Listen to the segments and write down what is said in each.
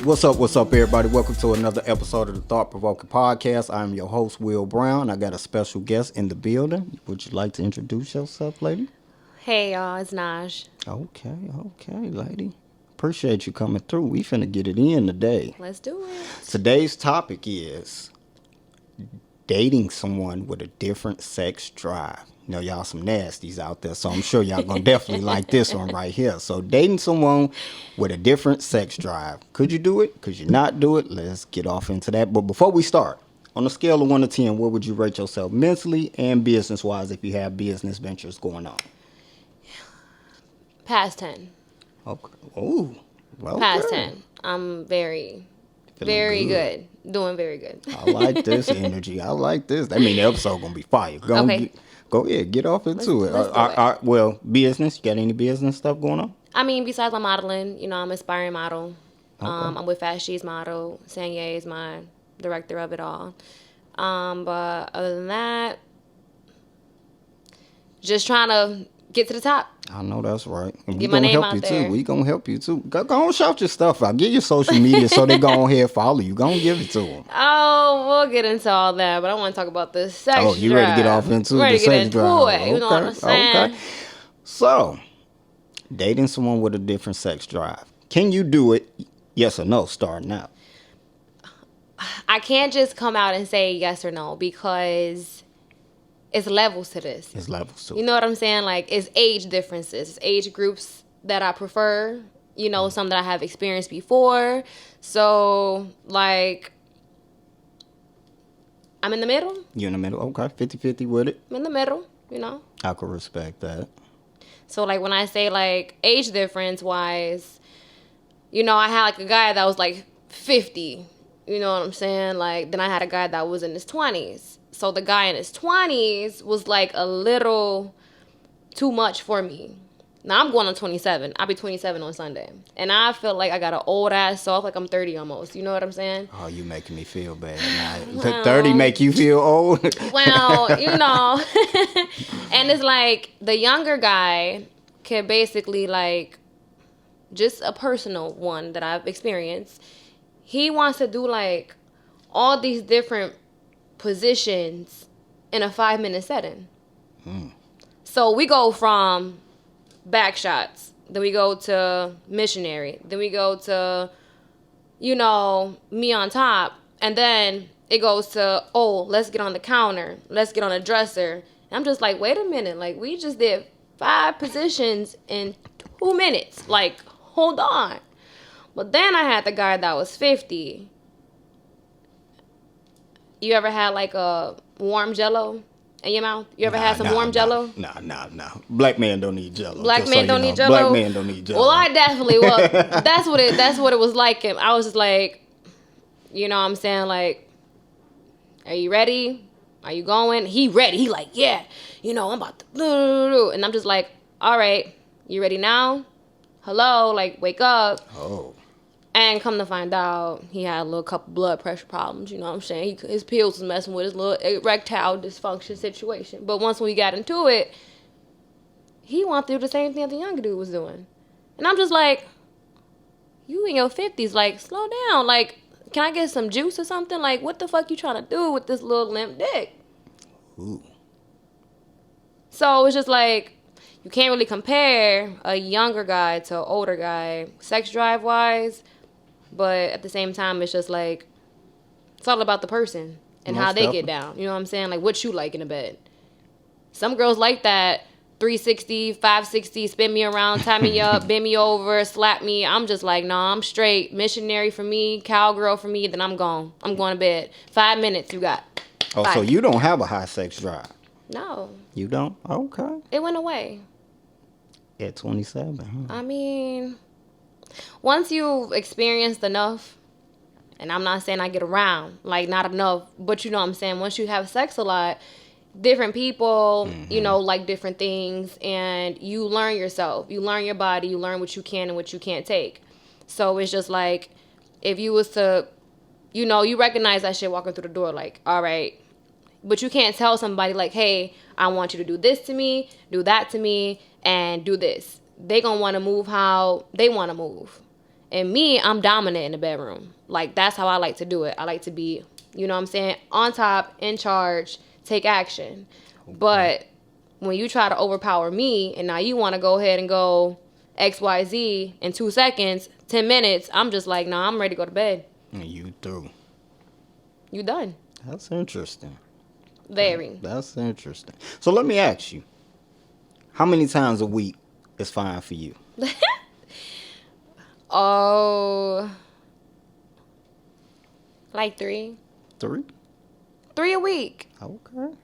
What's up, everybody? Welcome to another episode of the Thought Provoking Podcast. I'm your host, Will Brown. I got a special guest in the building. Would you like to introduce yourself, lady? Hey, y'all, it's Naj. Okay, lady. Appreciate you coming through. We finna get it in today. Let's do it. Today's topic is dating someone with a different sex drive. You know, y'all some nasties out there, so I'm sure y'all gonna definitely like this one right here. So dating someone with a different sex drive. Could you do it? Could you not do it? Let's get off into that. But before we start, on a scale of 1 to 10, where would you rate yourself mentally and business-wise if you have business ventures going on? Past 10. Okay. Ooh. Well, Past good. 10. I'm very Feeling good. Doing very good. I like this energy. I like this. That mean the episode gonna be fire. Go ahead, get off into it. Let's do it. Well, business. You got any business stuff going on? I mean, besides my modeling, I'm an aspiring model. Okay. I'm with Fast She's Model. Sanye is my director of it all. But other than that, just trying to get to the top. I know that's right. And Get we my gonna name help out you there. too. We gonna help you too. Go on, shout your stuff out. Get your social media so they go on here and follow you. Go on, give it to them. Oh, we'll get into all that, but I want to talk about the sex drive. Oh, you ready to get off into ready the to get sex into drive? it. You know what I'm saying? Okay. So, dating someone with a different sex drive. Can you do it? Yes or no? Starting out. I can't just come out and say yes or no because it's levels to this. It's levels to You it. know what I'm saying? Like, it's age differences. It's age groups that I prefer. Some that I have experienced before. So, like, I'm in the middle. You in the middle? Okay, 50-50 with it. I'm in the middle, I could respect that. So, like, when I say, like, age difference-wise, I had, like, a guy that was, like, 50. You know what I'm saying? Like, then I had a guy that was in his 20s. So the guy in his 20s was, like, a little too much for me. Now, I'm going on 27. I'll be 27 on Sunday. And I feel like I got an old-ass soft, like I'm 30 almost. You know what I'm saying? Oh, you making me feel bad. Now, 30 make you feel old? Well, and it's like the younger guy can basically, like, just a personal one that I've experienced. He wants to do, like, all these different positions in a 5-minute setting. So we go from back shots, then we go to missionary, then we go to, me on top, and then it goes to, let's get on the counter, let's get on the dresser. And I'm just like, wait a minute, like, we just did 5 positions in 2 minutes. Like, hold on. But then I had the guy that was 50. You ever had, like, a warm Jell-O in your mouth? You ever had some warm Jell-O? Nah. Black man don't need Jell-O. Black just men so don't you need know. Jell-O? Black man don't need Jell-O. Well, I definitely was. That's what it was like. And I was just like, what I'm saying? Like, are you ready? Are you going? He ready. He like, yeah. I'm about to. And I'm just like, all right. You ready now? Hello? Like, wake up. Oh. And come to find out, he had a little couple blood pressure problems. You know what I'm saying? His pills was messing with his little erectile dysfunction situation. But once we got into it, he wanted to do the same thing that the younger dude was doing. And I'm just like, you in your 50s, like, slow down. Like, can I get some juice or something? Like, what the fuck you trying to do with this little limp dick? Ooh. So it's just like, you can't really compare a younger guy to an older guy, sex drive-wise. But at the same time, it's just like, it's all about the person and Most how they definitely. get down. You know what I'm saying? Like, what you like in a bed. Some girls like that 360, 560, spin me around, tie me up, bend me over, slap me. I'm just like, nah, I'm straight. Missionary for me, cowgirl for me, then I'm gone. I'm going to bed. 5 minutes you got. Oh, Bye. so you don't have a high sex drive? No. You don't? Okay. It went away. At 27, huh? I mean, once you've experienced enough, and I'm not saying I get around, like, not enough, but you know what I'm saying, once you have sex a lot, different people, like different things, and you learn yourself. You learn your body, you learn what you can and what you can't take. So it's just like, if you was to, you recognize that shit walking through the door, like, all right, but you can't tell somebody, like, hey, I want you to do this to me, do that to me, and do this. They gonna want to move how they want to move. And me, I'm dominant in the bedroom. Like, that's how I like to do it. I like to be, you know what I'm saying, on top, in charge, take action. Okay. But when you try to overpower me and now you want to go ahead and go XYZ in 2 seconds, 10 minutes, I'm just like, nah, I'm ready to go to bed. And you through. You done. That's interesting. Very. That's interesting. So let me ask you, how many times a week is fine for you? Oh, like 3. 3? 3 a week. Okay.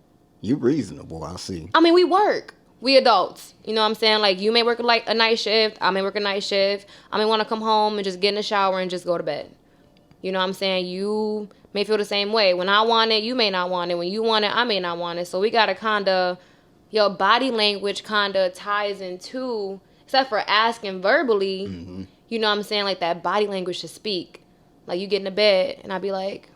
You reasonable, I see. I mean, we work. We adults. You know what I'm saying? Like, you may work like a night shift. I may work a night shift. I may want to come home and just get in the shower and just go to bed. You know what I'm saying? You may feel the same way. When I want it, you may not want it. When you want it, I may not want it. So we got to kind of, your body language kind of ties into, except for asking verbally, mm-hmm. You know what I'm saying? Like, that body language to speak. Like, you get in the bed and I be like,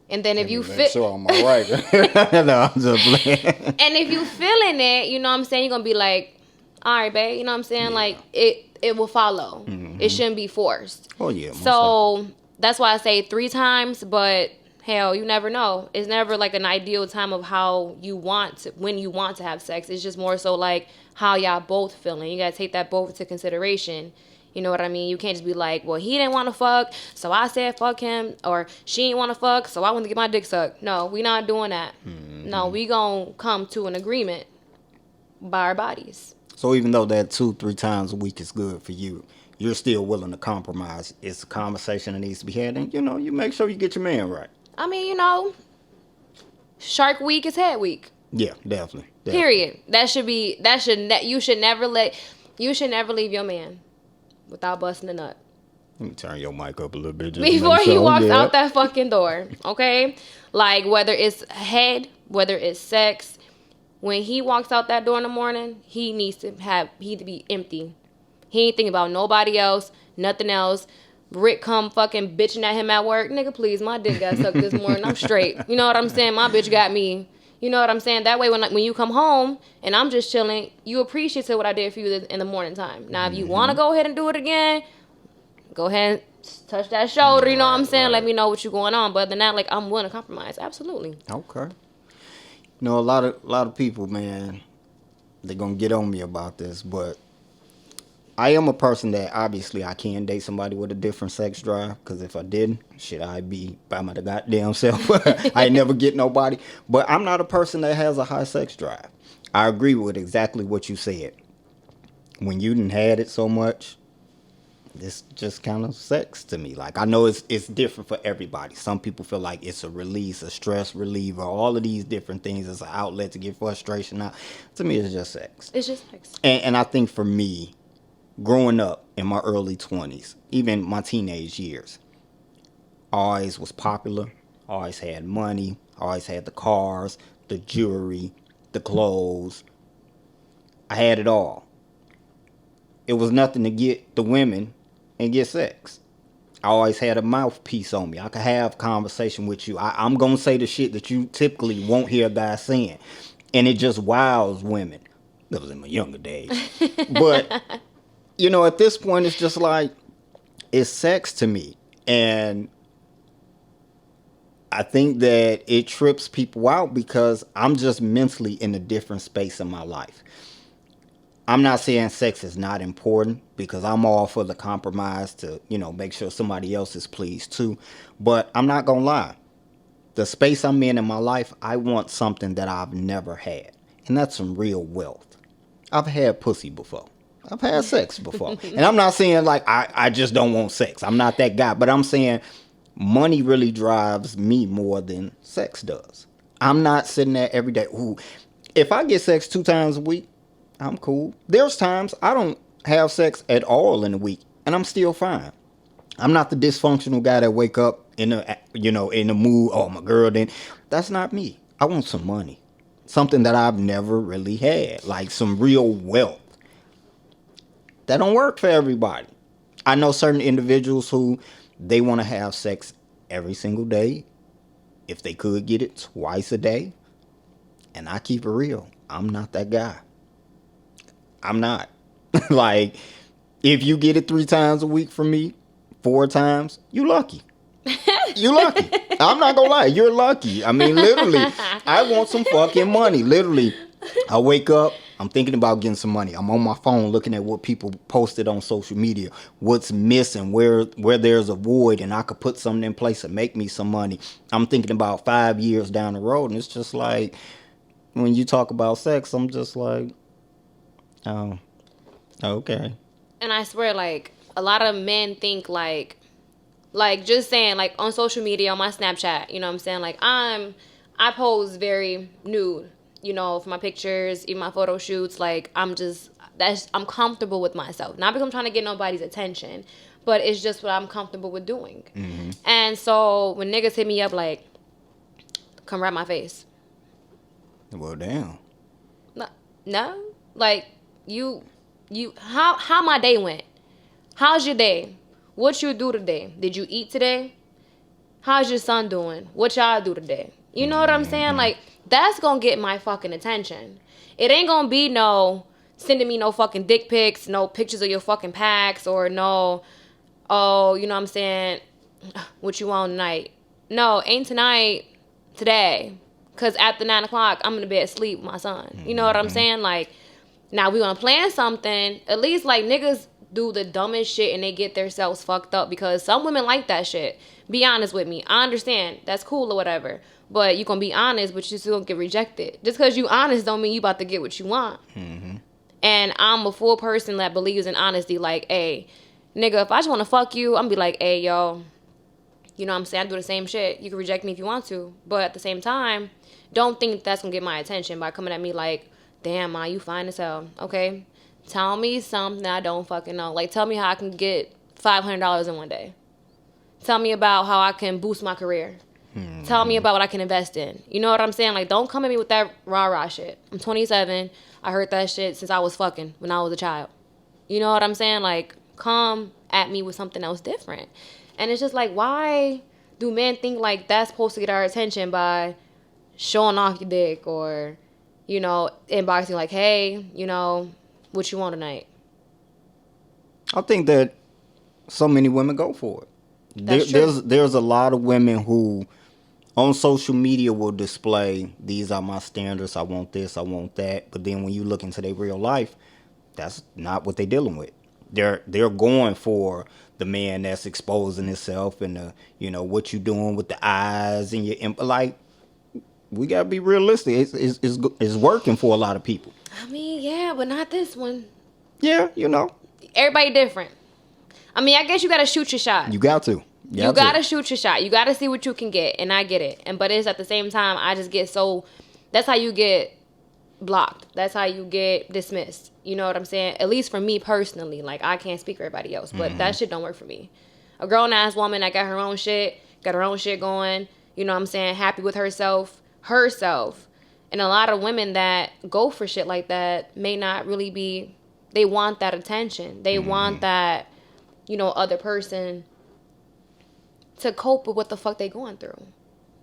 and then if you feel, sure I'm all right. No, I'm just playing. And if you feeling it, you know what I'm saying, you're gonna be like, all right, babe, you know what I'm saying? Yeah. Like, it will follow. Mm-hmm. It shouldn't be forced. Oh yeah. So that's why I say 3 times, but hell, you never know. It's never like an ideal time of how you want to, when you want to have sex. It's just more so like how y'all both feeling. You gotta take that both into consideration. You know what I mean? You can't just be like, well, he didn't want to fuck, so I said fuck him, or she didn't want to fuck, so I want to get my dick sucked. No, we not doing that. Mm-hmm. No, we gonna come to an agreement by our bodies. So even though that 2-3 times a week is good for you, you're still willing to compromise. It's a conversation that needs to be had, and you make sure you get your man right. I mean, Shark Week is Head Week. Yeah, definitely. Period. You should never leave your man without busting a nut. Let me turn your mic up a little bit. Before he walks out that fucking door, okay? Like, whether it's head, whether it's sex, when he walks out that door in the morning, he needs to be empty. He ain't thinking about nobody else, nothing else. Rick come fucking bitching at him at work. Nigga, please, my dick got sucked this morning. I'm straight. You know what I'm saying? My bitch got me. You know what I'm saying? That way, when you come home and I'm just chilling, you appreciate what I did for you in the morning time. Now, if you want to go ahead and do it again, go ahead and touch that shoulder. You know what I'm saying? Right. Let me know what you're going on. But other than that, like, I'm willing to compromise. Absolutely. Okay. A lot of people, man, they're gonna get on me about this, but I am a person that obviously I can date somebody with a different sex drive, because if I didn't, shit, I'd be by my goddamn self. I never get nobody. But I'm not a person that has a high sex drive. I agree with exactly what you said. When you done had it so much, it's just kind of sex to me. Like, I know it's different for everybody. Some people feel like it's a release, a stress reliever, all of these different things. It's an outlet to get frustration out. To me, it's just sex. It's just sex. And I think for me, growing up in my early 20s, even my teenage years, I always was popular, always had money, always had the cars, the jewelry, the clothes. I had it all. It was nothing to get the women and get sex. I always had a mouthpiece on me. I could have conversation with you. I'm going to say the shit that you typically won't hear guys saying. And it just wows women. That was in my younger days. But at this point, it's just like, it's sex to me. And I think that it trips people out because I'm just mentally in a different space in my life. I'm not saying sex is not important, because I'm all for the compromise to, make sure somebody else is pleased too. But I'm not going to lie. The space I'm in my life, I want something that I've never had. And that's some real wealth. I've had pussy before. I've had sex before. And I'm not saying like I just don't want sex. I'm not that guy. But I'm saying money really drives me more than sex does. I'm not sitting there every day. Ooh, if I get sex 2 times a week, I'm cool. There's times I don't have sex at all in a week, and I'm still fine. I'm not the dysfunctional guy that wake up in the mood. Oh, my girl didn't. That's not me. I want some money. Something that I've never really had. Like some real wealth. That don't work for everybody. I know certain individuals who they want to have sex every single day. If they could get it twice a day. And I keep it real. I'm not that guy. I'm not. Like, If you get it 3 times a week from me, 4 times, you lucky. You lucky. I'm not gonna lie, you're lucky. I mean, literally, I want some fucking money. Literally, I wake up, I'm thinking about getting some money. I'm on my phone looking at what people posted on social media, what's missing, where there's a void, and I could put something in place and make me some money. I'm thinking about 5 years down the road, and it's just like, when you talk about sex, I'm just like, oh, okay. And I swear, like, a lot of men think like just saying, like, on social media, on my Snapchat, you know what I'm saying? Like, I pose very nude, you know, for my pictures, even my photo shoots. Like, I'm comfortable with myself. Not because I'm trying to get nobody's attention, but it's just what I'm comfortable with doing. Mm-hmm. And so when niggas hit me up, like, come wrap my face. Well, damn. No? Like, how my day went? How's your day? What you do today? Did you eat today? How's your son doing? What y'all do today? You know what I'm saying? Like, that's gonna get my fucking attention. It ain't gonna be no sending me no fucking dick pics, no pictures of your fucking packs, or no, oh, you know what I'm saying, what you on tonight? No, ain't tonight, today. Because after 9 o'clock, I'm in the bed asleep with my son. You know what I'm saying? Like, now we gonna plan something. At least, like, niggas do the dumbest shit and they get themselves fucked up because some women like that shit. Be honest with me. I understand. That's cool or whatever. But you gonna be honest, but you still gonna get rejected. Just because you honest don't mean you about to get what you want. Mm-hmm. And I'm a full person that believes in honesty. Like, hey, nigga, if I just want to fuck you, I'm gonna be like, hey, yo, you know what I'm saying? I do the same shit. You can reject me if you want to. But at the same time, don't think that's gonna get my attention by coming at me like, damn, ma, you fine as hell. Okay? Tell me something I don't fucking know. Like, tell me how I can get $500 in one day. Tell me about how I can boost my career. Mm-hmm. Tell me about what I can invest in. You know what I'm saying? Like, don't come at me with that rah-rah shit. I'm 27. I heard that shit since I was fucking when I was a child. You know what I'm saying? Like, come at me with something else different. And it's just like, why do men think like that's supposed to get our attention by showing off your dick or, you know, inboxing like, hey, you know, what you want tonight? I think that so many women go for it. There's a lot of women who on social media will display, these are my standards, I want this, I want that. But then when you look into their real life, that's not what they're dealing with. They're going for the man that's exposing himself and the, you know, what you doing with the eyes and your, like, we gotta be realistic. It's working for a lot of people. I mean, yeah, but not this one. Yeah, you know. Everybody different. I mean, I guess you gotta shoot your shot. You got to. You gotta shoot your shot. You gotta see what you can get, and I get it. But it's at the same time, I just get so. That's how you get blocked. That's how you get dismissed. You know what I'm saying? At least for me personally. Like, I can't speak for everybody else, but that shit don't work for me. A grown ass woman that got her own shit going. You know what I'm saying? Happy with herself. And a lot of women that go for shit like that may not really be. They want that attention. They want that, you know, other person to cope with what the fuck they going through.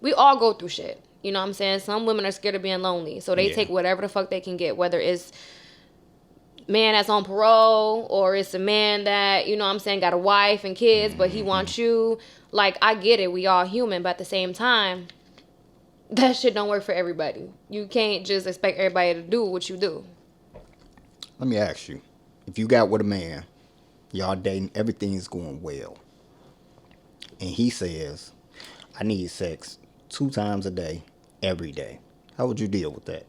We all go through shit. You know what I'm saying? Some women are scared of being lonely. So they take whatever the fuck they can get. Whether it's man that's on parole or it's a man that, you know what I'm saying, got a wife and kids, but he wants you. Like, I get it. We all human. But at the same time, that shit don't work for everybody. You can't just expect everybody to do what you do. Let me ask you. If you got with a man, y'all dating, everything's going well, and he says, I need sex 2 times a day, every day. How would you deal with that?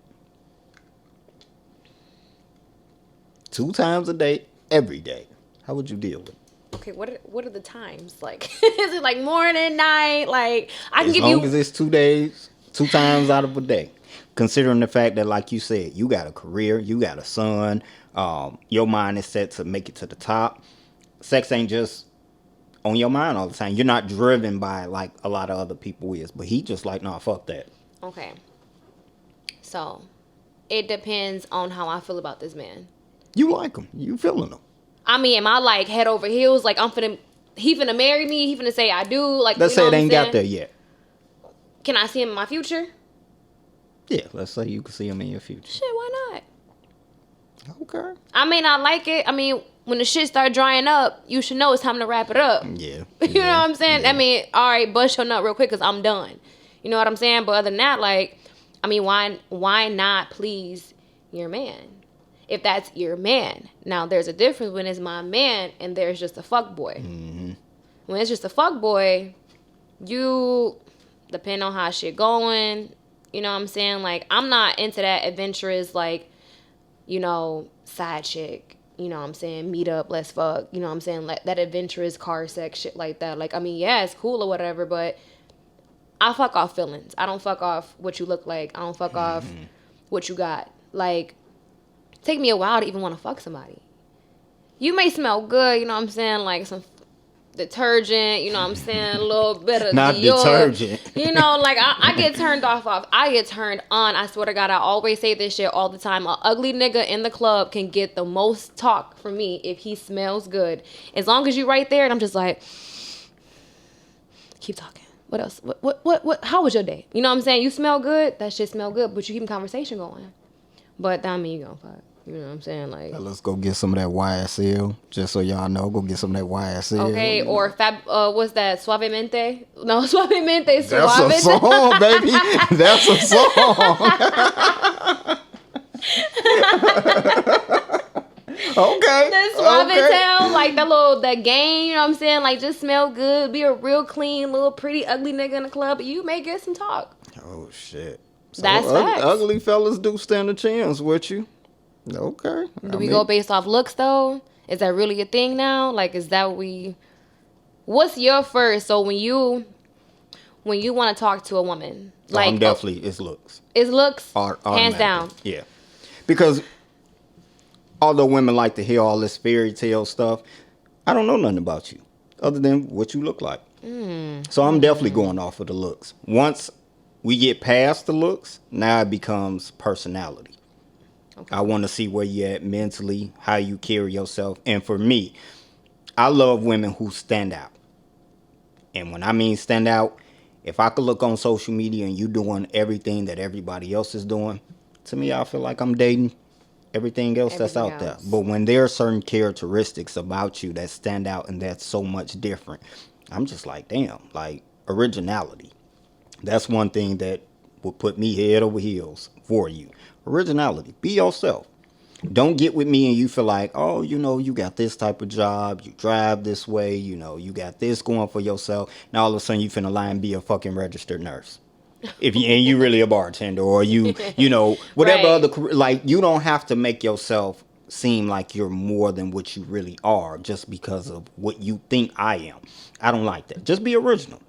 2 times a day, every day. How would you deal with it? Okay, what are the times? Like, is it like morning, night? Like, I can give you... As long as it's 2 days, 2 times out of a day. Considering the fact that, like you said, you got a career, you got a son, your mind is set to make it to the top. Sex ain't just on your mind all the time. You're not driven by, like, a lot of other people is. But he just like, nah, fuck that. Okay. So, it depends on how I feel about this man. You like him. You feeling him. I mean, am I, like, head over heels? Like, he finna marry me? He finna say I do? Like, let's say it ain't got there yet. Can I see him in my future? Yeah, let's say you can see him in your future. Shit, why not? Okay. I may not like it. I mean, when the shit start drying up, you should know it's time to wrap it up. Yeah. You know what I'm saying? Yeah. I mean, all right, bust your nut real quick because I'm done. You know what I'm saying? But other than that, like, I mean, why not please your man? If that's your man. Now, there's a difference when it's my man and there's just a fuck boy. Mm-hmm. When it's just a fuck boy, you, depend on how shit going, you know what I'm saying? Like, I'm not into that adventurous, like, you know, side chick. You know what I'm saying? Meet up, let's fuck. You know what I'm saying? Like, that adventurous car sex shit like that. Like, I mean, yeah, it's cool or whatever, but I fuck off feelings. I don't fuck off what you look like. I don't fuck off what you got. Like, take me a while to even want to fuck somebody. You may smell good, you know what I'm saying? Like some detergent, you know what I'm saying? A little bit of Not Dior. detergent. You know, like I get turned off. I get turned on. I swear to God, I always say this shit all the time. An ugly nigga in the club can get the most talk from me if he smells good. As long as you right there and I'm just like, keep talking. What else? What? How was your day? You know what I'm saying? You smell good. That shit smell good, but you keep the conversation going. But that mean you gonna fuck. You know what I'm saying? Like, let's go get some of that YSL. Just so y'all know, go get some of that YSL. Okay, or what's that? Suavemente? No, Suavemente. That's a song, baby. That's a song. Okay. The Suavemente, like that game, you know what I'm saying? Like, just smell good, be a real clean, little pretty, ugly nigga in the club, but you may get some talk. Oh, shit. So That's facts. Ugly fellas do stand a chance with you. Okay. Do we go based off looks, though? Is that really a thing now? Like, is that what's your first? So when you want to talk to a woman, like, I'm definitely, it's looks. It's looks, hands down. Yeah. Because although women like to hear all this fairy tale stuff, I don't know nothing about you other than what you look like. So I'm definitely going off of the looks. Once we get past the looks, now it becomes personality. Okay. I want to see where you're at mentally, how you carry yourself. And for me, I love women who stand out. And when I mean stand out, if I could look on social media and you doing everything that everybody else is doing, to me, I feel like I'm dating everything else that's out there. But when there are certain characteristics about you that stand out and that's so much different, I'm just like, damn, like originality. That's one thing that will put me head over heels for you. Originality. Be yourself. Don't get with me and you feel like, oh, you know, you got this type of job, you drive this way, you know, you got this going for yourself. Now all of a sudden you finna lie and be a fucking registered nurse. And you really a bartender or you know, whatever other, like, you don't have to make yourself seem like you're more than what you really are just because of what you think I am. I don't like that. Just be original.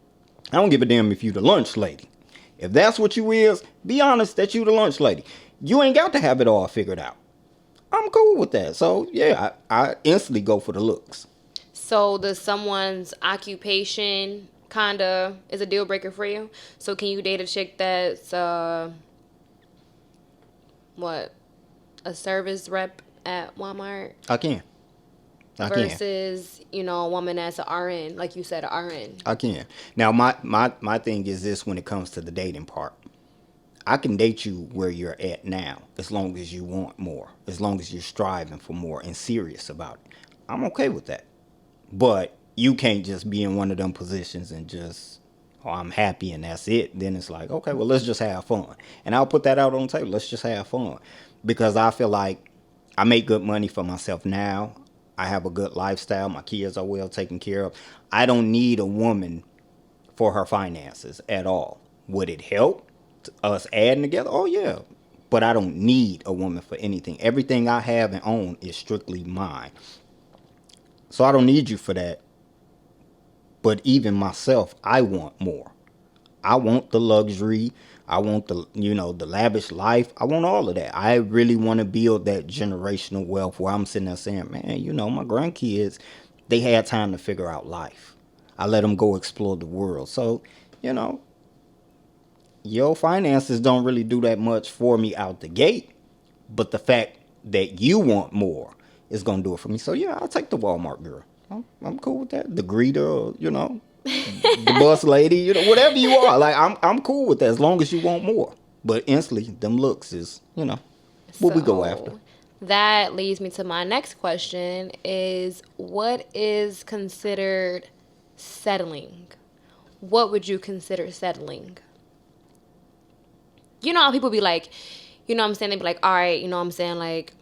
I don't give a damn if you the lunch lady. If that's what you is, be honest that you the lunch lady. You ain't got to have it all figured out. I'm cool with that. So, yeah, I instantly go for the looks. So, does someone's occupation kind of is a deal breaker for you? So, can you date a chick that's, a service rep at Walmart? I can. Versus, you know, a woman that's an RN, like you said, an RN. I can. Now, my thing is this when it comes to the dating part. I can date you where you're at now, as long as you want more, as long as you're striving for more and serious about it. I'm okay with that. But you can't just be in one of them positions and just, oh, I'm happy and that's it. Then it's like, okay, well, let's just have fun. And I'll put that out on the table. Let's just have fun. Because I feel like I make good money for myself now. I have a good lifestyle. My kids are well taken care of. I don't need a woman for her finances at all. Would it help us adding together? Oh, yeah. But I don't need a woman for anything. Everything I have and own is strictly mine. So I don't need you for that. But even myself, I want more. I want the luxury. I want the, the lavish life. I want all of that. I really want to build that generational wealth where I'm sitting there saying, man, my grandkids, they had time to figure out life. I let them go explore the world. So, your finances don't really do that much for me out the gate. But the fact that you want more is going to do it for me. So, yeah, I'll take the Walmart girl. I'm cool with that. The greeter, the bus lady, whatever you are. Like, I'm cool with that as long as you want more. But instantly, them looks is, what we go after. that leads me to my next question is what is considered settling? What would you consider settling? You know how people be like, you know what I'm saying? They be like, all right, you know what I'm saying? Like,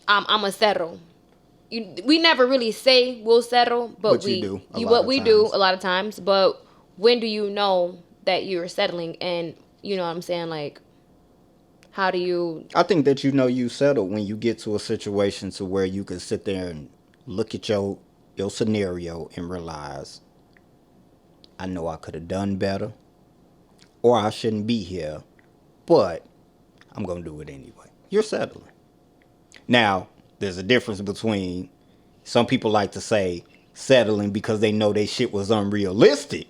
I'm a settle. We never really say we'll settle, but you do what we do a lot of times. But when do you know that you're settling? And you know what I'm saying? Like, how do you? I think that you settle when you get to a situation to where you can sit there and look at your scenario and realize, I know I could have done better, or I shouldn't be here, but I'm gonna do it anyway. You're settling. Now, there's a difference between some people like to say settling because they know they shit was unrealistic.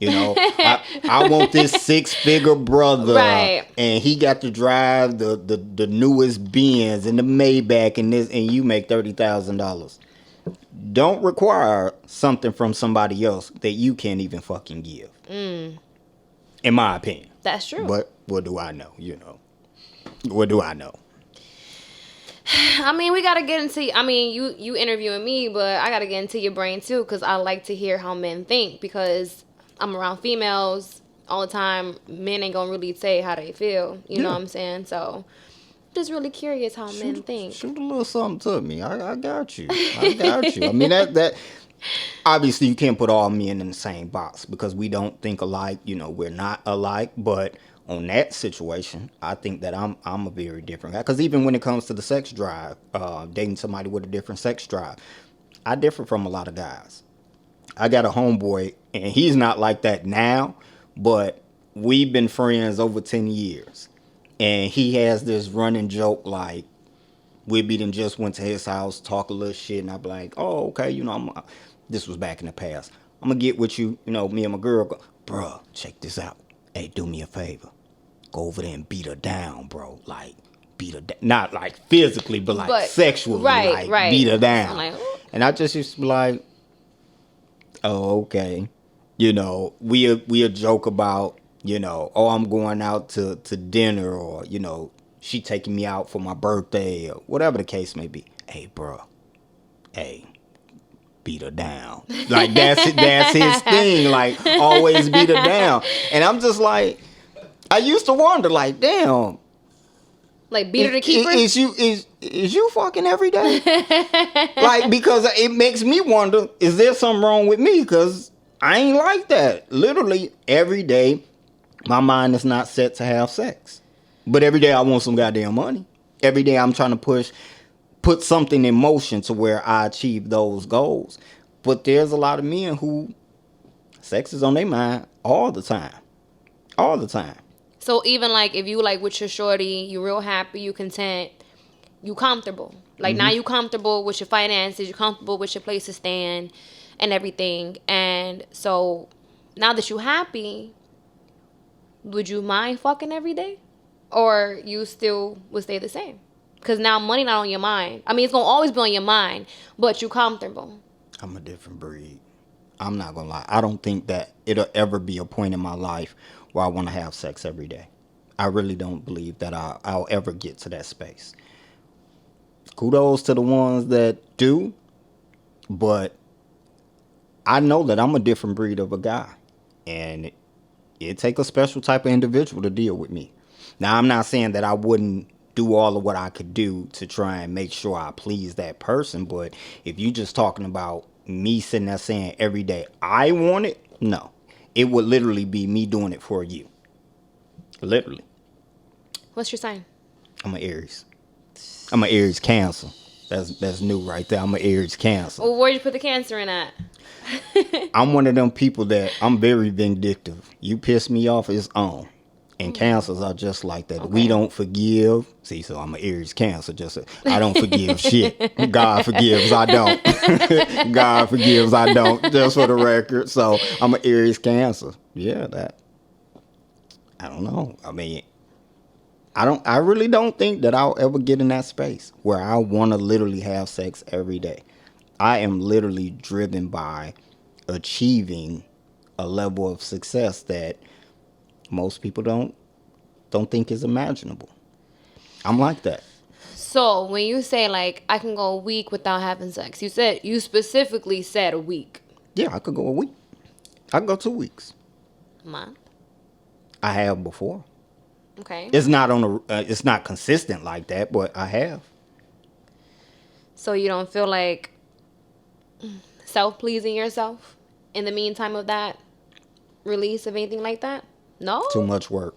I want this 6-figure brother, Right. and he got to drive the newest Benz and the Maybach, and you make $30,000. Don't require something from somebody else that you can't even fucking give. In my opinion. That's true. But what do I know? What do I know? I mean, we gotta get into. I mean, you interviewing me, but I gotta get into your brain too, because I like to hear how men think. Because I'm around females all the time. Men ain't gonna really say how they feel. You know what I'm saying? So, just really curious how men think. Shoot a little something to me. I got you. I got you. I mean that obviously you can't put all men in the same box because we don't think alike. We're not alike, but on that situation, I think that I'm a very different guy. Because even when it comes to the sex drive, dating somebody with a different sex drive, I differ from a lot of guys. I got a homeboy, and he's not like that now, but we've been friends over 10 years. And he has this running joke like, we done just went to his house, talk a little shit, and I'd be like, oh, okay, this was back in the past. I'm going to get with you, me and my girl, bruh, check this out. Hey, do me a favor. Go over there and beat her down, bro. Like, beat her down. Not like physically, but sexually. Right, right. Beat her down. Like, and I just used to be like, oh, okay. We'll joke about, oh, I'm going out to dinner, or, she taking me out for my birthday, or whatever the case may be. Hey, bro. Hey, beat her down. Like, that's his thing. Like, always beat her down. And I'm just like, I used to wonder, like, damn. Like, beat her to keep her? Is you fucking every day? Like, because it makes me wonder, is there something wrong with me? Because I ain't like that. Literally, every day, my mind is not set to have sex. But every day I want some goddamn money. Every day I'm trying to put something in motion to where I achieve those goals. But there's a lot of men who sex is on their mind all the time. All the time. So even like if you like with your shorty, you real happy, you content, you comfortable. Like now you comfortable with your finances, you comfortable with your place to stand and everything. And so now that you happy, would you mind fucking every day? Or you still would stay the same? Because now money not on your mind. I mean, it's going to always be on your mind, but you comfortable. I'm a different breed. I'm not going to lie. I don't think that it'll ever be a point in my life where I want to have sex every day. I really don't believe that I'll ever get to that space. Kudos to the ones that do, but I know that I'm a different breed of a guy. And it take a special type of individual to deal with me. Now, I'm not saying that I wouldn't do all of what I could do to try and make sure I please that person, but if you just talking about me sitting there saying every day I want it, no. It would literally be me doing it for you. Literally. What's your sign? I'm an Aries. I'm an Aries Cancer. That's new right there. I'm an Aries Cancer. Well, where'd you put the Cancer in at? I'm one of them people that I'm very vindictive. You piss me off, it's on. And Cancers are just like that. Okay. We don't forgive. See, so I'm an Aries Cancer. I don't forgive shit. God forgives, I don't. God forgives, I don't. Just for the record. So I'm an Aries Cancer. Yeah, I don't know. I mean, I really don't think that I'll ever get in that space where I want to literally have sex every day. I am literally driven by achieving a level of success that most people don't think is imaginable. I'm like that. So when you say like I can go a week without having sex, you specifically said a week. Yeah, I could go a week. I could go 2 weeks. A month. I have before. Okay. It's not it's not consistent like that, but I have. So you don't feel like self-pleasing yourself in the meantime of that release of anything like that? No? Too much work.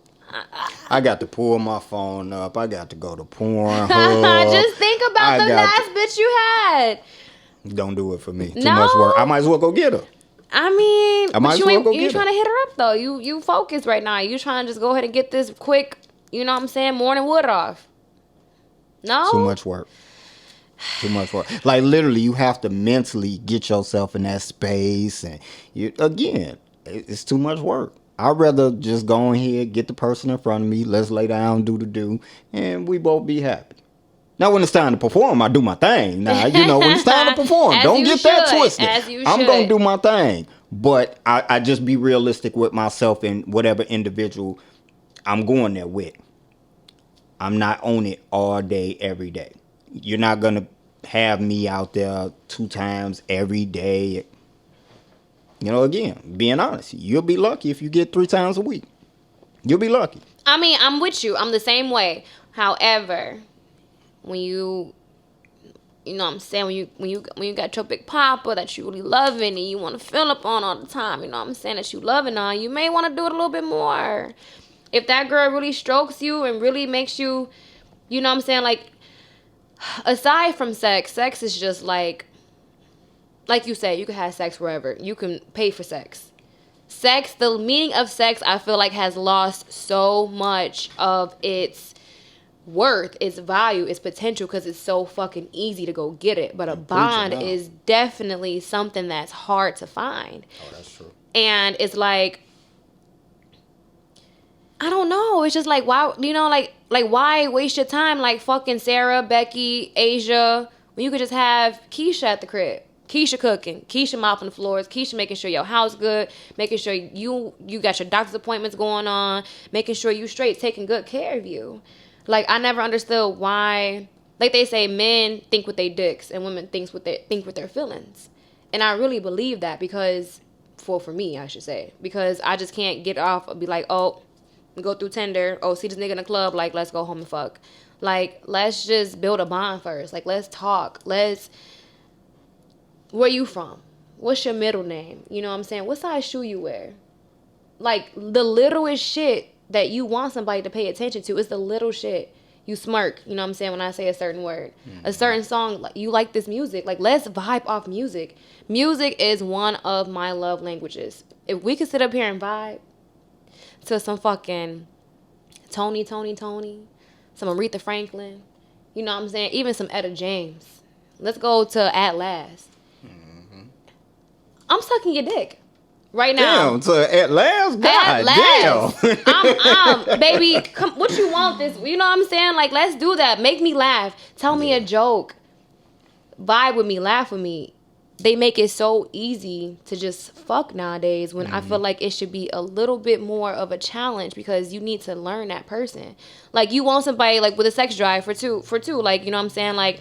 I got to pull my phone up. I got to go to Pornhub. Just think about the last bitch you had. Don't do it for me. Too No? much work. I might as well go get her. I mean, I might but as you well ain't go you get trying her. to hit her up though. You focus right now. You trying to just go ahead and get this quick, you know what I'm saying, morning wood off. No? Too much work. Too much work. Like literally, you have to mentally get yourself in that space, and it's too much work. I'd rather just go in here, get the person in front of me, let's lay down, do the do, and we both be happy. Now, when it's time to perform, I do my thing. Now, when it's time to perform, As don't you get that should. twisted. As you I'm should. going to do my thing. But I just be realistic with myself and whatever individual I'm going there with. I'm not on it all day, every day. You're not going to have me out there 2 times every day. Again, being honest, you'll be lucky if you get 3 times a week. You'll be lucky. I mean, I'm with you. I'm the same way. However, when you know what I'm saying, when you got your big papa that you really loving and you want to fill up on all the time, you know what I'm saying, that you loving on, you may want to do it a little bit more. If that girl really strokes you and really makes you, you know what I'm saying, like, aside from sex is just like you said, you can have sex wherever. You can pay for sex. Sex, the meaning of sex, I feel like has lost so much of its worth, its value, its potential, because it's so fucking easy to go get it. But a bond is definitely something that's hard to find. Oh, that's true. And it's like, I don't know. It's just like, why, like why waste your time like fucking Sarah, Becky, Asia, when you could just have Keisha at the crib? Keisha cooking, Keisha mopping the floors, Keisha making sure your house good, making sure you got your doctor's appointments going on, making sure you straight, taking good care of you. Like, I never understood why, like they say, men think with their dicks and women think with their feelings. And I really believe that because, for me, I should say, because I just can't get off and be like, oh, we go through Tinder, oh, see this nigga in the club, like, let's go home and fuck. Like, let's just build a bond first. Like, let's talk. Where you from? What's your middle name? You know what I'm saying? What size shoe you wear? Like, the littlest shit that you want somebody to pay attention to is the little shit. You smirk, you know what I'm saying, when I say a certain word. Mm-hmm. A certain song, like, you like this music. Like, let's vibe off music. Music is one of my love languages. If we could sit up here and vibe to some fucking Tony, some Aretha Franklin, you know what I'm saying, even some Etta James. Let's go to At Last. I'm sucking your dick right now. Damn, so at last? God damn. I'm baby, come, what you want this? You know what I'm saying? Like, let's do that. Make me laugh. Tell me a joke. Vibe with me. Laugh with me. They make it so easy to just fuck nowadays when I feel like it should be a little bit more of a challenge because you need to learn that person. Like, you want somebody, like, with a sex drive for two. Like, you know what I'm saying? Like,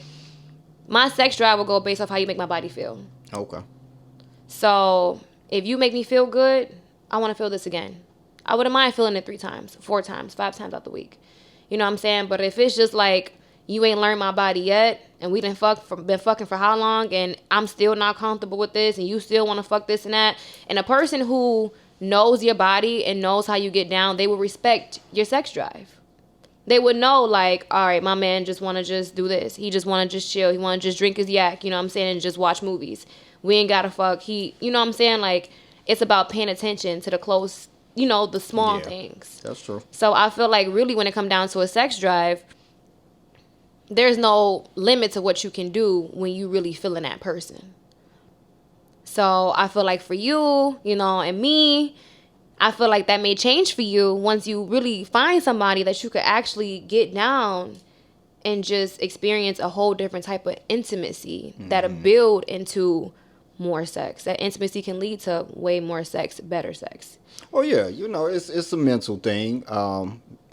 my sex drive will go based off how you make my body feel. Okay. So, if you make me feel good, I want to feel this again. I wouldn't mind feeling it 3 times, 4 times, 5 times out the week. You know what I'm saying? But if it's just like, you ain't learned my body yet, and we been fucking for how long, and I'm still not comfortable with this, and you still want to fuck this and that, and a person who knows your body and knows how you get down, they will respect your sex drive. They would know, like, all right, my man just want to just do this. He just want to just chill. He want to just drink his yak, you know what I'm saying, and just watch movies. We ain't got to fuck. You know what I'm saying? Like, it's about paying attention to the close, you know, the small things. That's true. So I feel like really when it comes down to a sex drive, there's no limit to what you can do when you really feeling that person. So I feel like for you, you know, and me, I feel like that may change for you once you really find somebody that you could actually get down and just experience a whole different type of intimacy that'll build into more sex. That intimacy can lead to way more sex, better sex. Oh yeah, you know, it's a mental thing.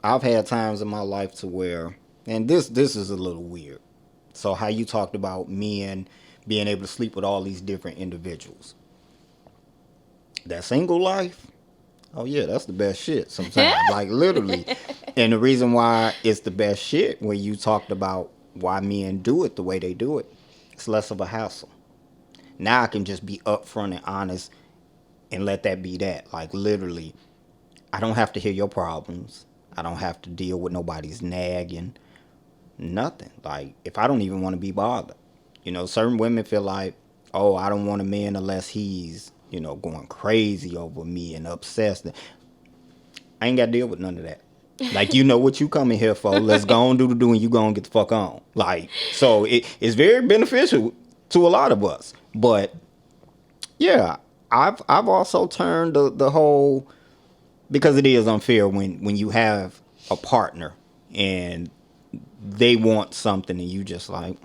I've had times in my life to where, And this is a little weird. So how you talked about men being able to sleep with all these different individuals. That single life, oh yeah, that's the best shit sometimes. Like literally. And the reason why it's the best shit when you talked about why men do it the way they do it, it's less of a hassle. Now I can just be upfront and honest and let that be that. Like literally, I don't have to hear your problems. I don't have to deal with nobody's nagging. Nothing. Like if I don't even want to be bothered. You know, certain women feel like, oh, I don't want a man unless he's, you know, going crazy over me and obsessed. I ain't got to deal with none of that. Like, you know what you coming here for. Let's go on do the do and you go and get the fuck on. Like, so it's very beneficial to a lot of us. But yeah, I've also turned the whole, because it is unfair when you have a partner and they want something and you just like,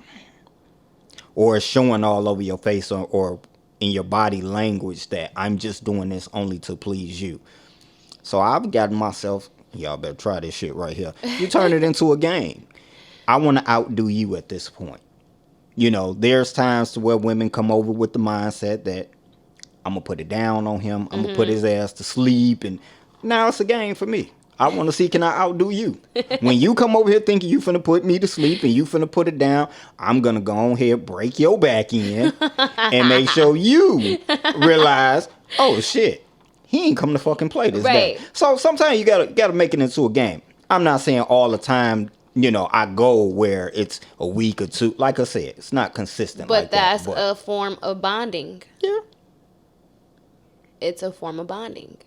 or it's showing all over your face or in your body language that I'm just doing this only to please you. So I've gotten myself, y'all better try this shit right here. You turn it into a game. I want to outdo you at this point. You know, there's times to where women come over with the mindset that I'm going to put it down on him. I'm going to put his ass to sleep. And now it's a game for me. I want to see, can I outdo you? When you come over here thinking you finna put me to sleep and you finna put it down, I'm going to go on here, break your back in, and make sure you realize, oh, shit, he ain't come to fucking play this day. So sometimes you gotta make it into a game. I'm not saying all the time, you know, I go where it's a week or two. Like I said, it's not consistent But like that. that's a form of bonding. Yeah. It's a form of bonding.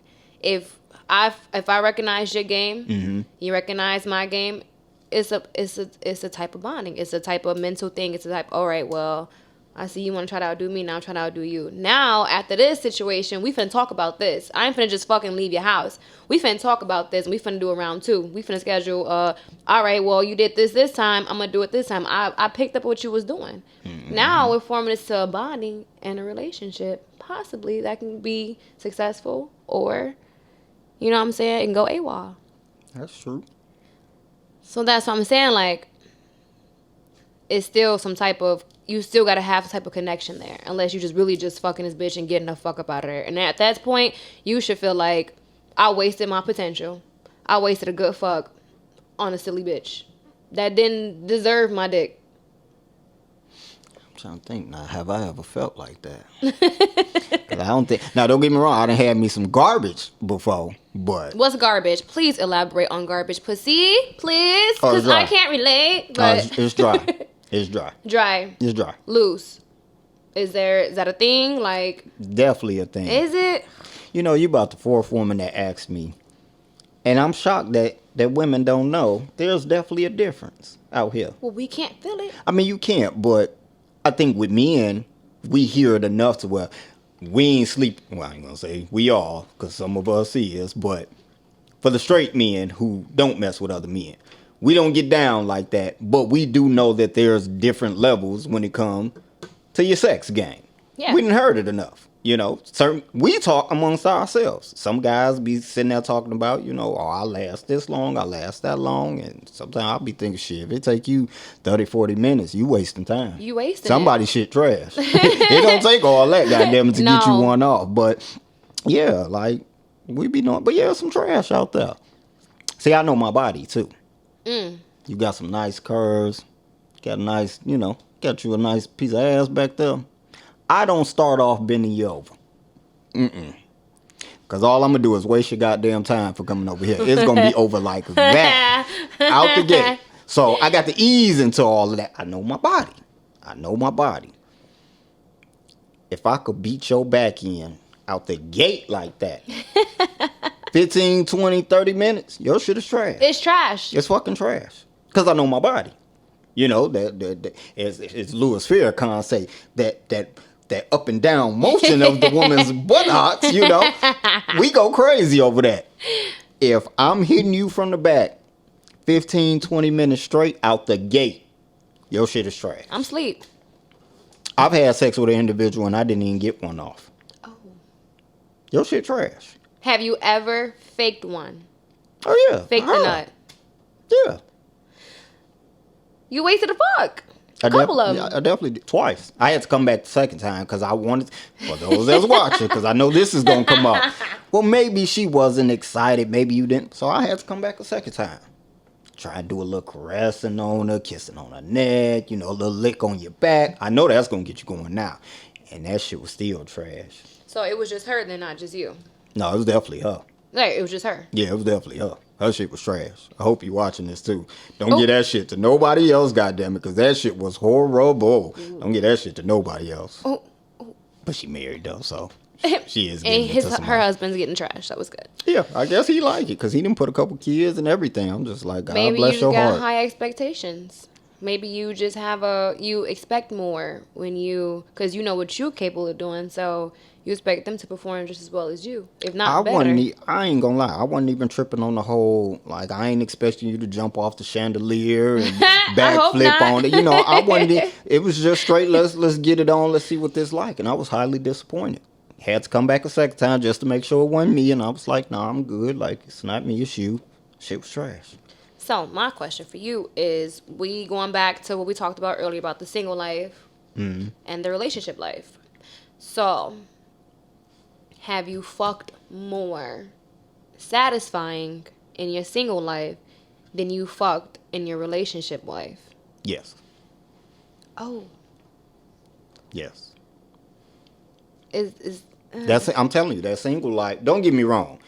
If I recognize your game, you recognize my game, it's a type of bonding. It's a type of mental thing. It's a type, all right, well, I see you want to try to outdo me, now I'm trying to outdo you. Now, after this situation, we finna talk about this. I ain't finna just fucking leave your house. We finna talk about this, and we finna do a round two. We finna schedule, all right, well, you did this time, I'm gonna do it this time. I picked up what you was doing. Now, we're forming this to a bonding and a relationship. Possibly, that can be successful, or, you know what I'm saying, it can go AWOL. That's true. So that's what I'm saying, like, it's still some type of, you still got to have some type of connection there. Unless you just really just fucking this bitch and getting the fuck up out of there. And at that point, you should feel like, I wasted my potential. I wasted a good fuck on a silly bitch that didn't deserve my dick. I'm trying to think now, have I ever felt like that? 'Cause I don't think, now don't get me wrong, I done had me some garbage before, but. What's garbage? Please elaborate on garbage. Pussy, please. Because I can't relate. But it's dry. It's dry. Dry. It's dry. Loose. Is that a thing? Like, definitely a thing. Is it? You know, you about the fourth woman that asked me. And I'm shocked that women don't know. There's definitely a difference out here. Well, we can't feel it. I mean, you can't, but I think with men, we hear it enough to where we ain't sleep. Well, I ain't gonna say we all, because some of us is, but for the straight men who don't mess with other men, we don't get down like that, but we do know that there's different levels when it comes to your sex game. Yeah. We didn't heard it enough. You know, we talk amongst ourselves. Some guys be sitting there talking about, you know, oh, I last this long, I last that long. And sometimes I'll be thinking, shit, if it take you 30, 40 minutes, you wasting time. You wasting Somebody shit trash. It don't take all that, goddamn it, to get you one off. But, yeah, like, we be doing, but yeah, some trash out there. See, I know my body, too. You got some nice curves. Got a nice, you know, got you a nice piece of ass back there. I don't start off bending you over. Because all I'm going to do is waste your goddamn time for coming over here. It's going to be over like that. Out the gate. So I got to ease into all of that. I know my body. If I could beat your back in out the gate like that, 15, 20, 30 minutes, your shit is trash. It's trash. It's fucking trash. Because I know my body. You know, that as Louis Farrakhan say, that up and down motion of the woman's buttocks, you know, we go crazy over that. If I'm hitting you from the back 15, 20 minutes straight out the gate, your shit is trash. I'm asleep. I've had sex with an individual and I didn't even get one off. Oh. Your shit trash. Have you ever faked one? Oh, yeah. Faked the nut? Yeah. You wasted a fuck. Couple of them. I definitely did. Twice. I had to come back the second time because I wanted, for those that's watching, because I know this is going to come up. Well, maybe she wasn't excited. Maybe you didn't. So I had to come back a second time. Try to do a little caressing on her, kissing on her neck, you know, a little lick on your back. I know that's going to get you going now. And that shit was still trash. So it was just her, then not just you. No, it was definitely her. Like, it was just her. Yeah, it was definitely her. Her shit was trash. I hope you're watching this too. Don't get that shit to nobody else, goddammit, because that shit was horrible. Don't get that shit to nobody else. Oh. But she married though, so she is. And her husband's getting trash. That was good. Yeah, I guess he liked it because he didn't put a couple kids and everything. I'm just like, God bless your heart. Maybe you got high expectations. Maybe you just you expect more because you know what you're capable of doing, so you expect them to perform just as well as you, if not better. I ain't gonna lie, I wasn't even tripping on the whole, like, I ain't expecting you to jump off the chandelier and backflip on it. You know, I wasn't, it was just straight, let's get it on, let's see what this like, and I was highly disappointed. Had to come back a second time just to make sure it wasn't me, and I was like, nah, I'm good, like, it's not me, it's you. Shit was trash. So, my question for you is, we going back to what we talked about earlier about the single life and the relationship life. So, have you fucked more satisfying in your single life than you fucked in your relationship life? Yes. Oh. Yes. I'm telling you, that single life, don't get me wrong.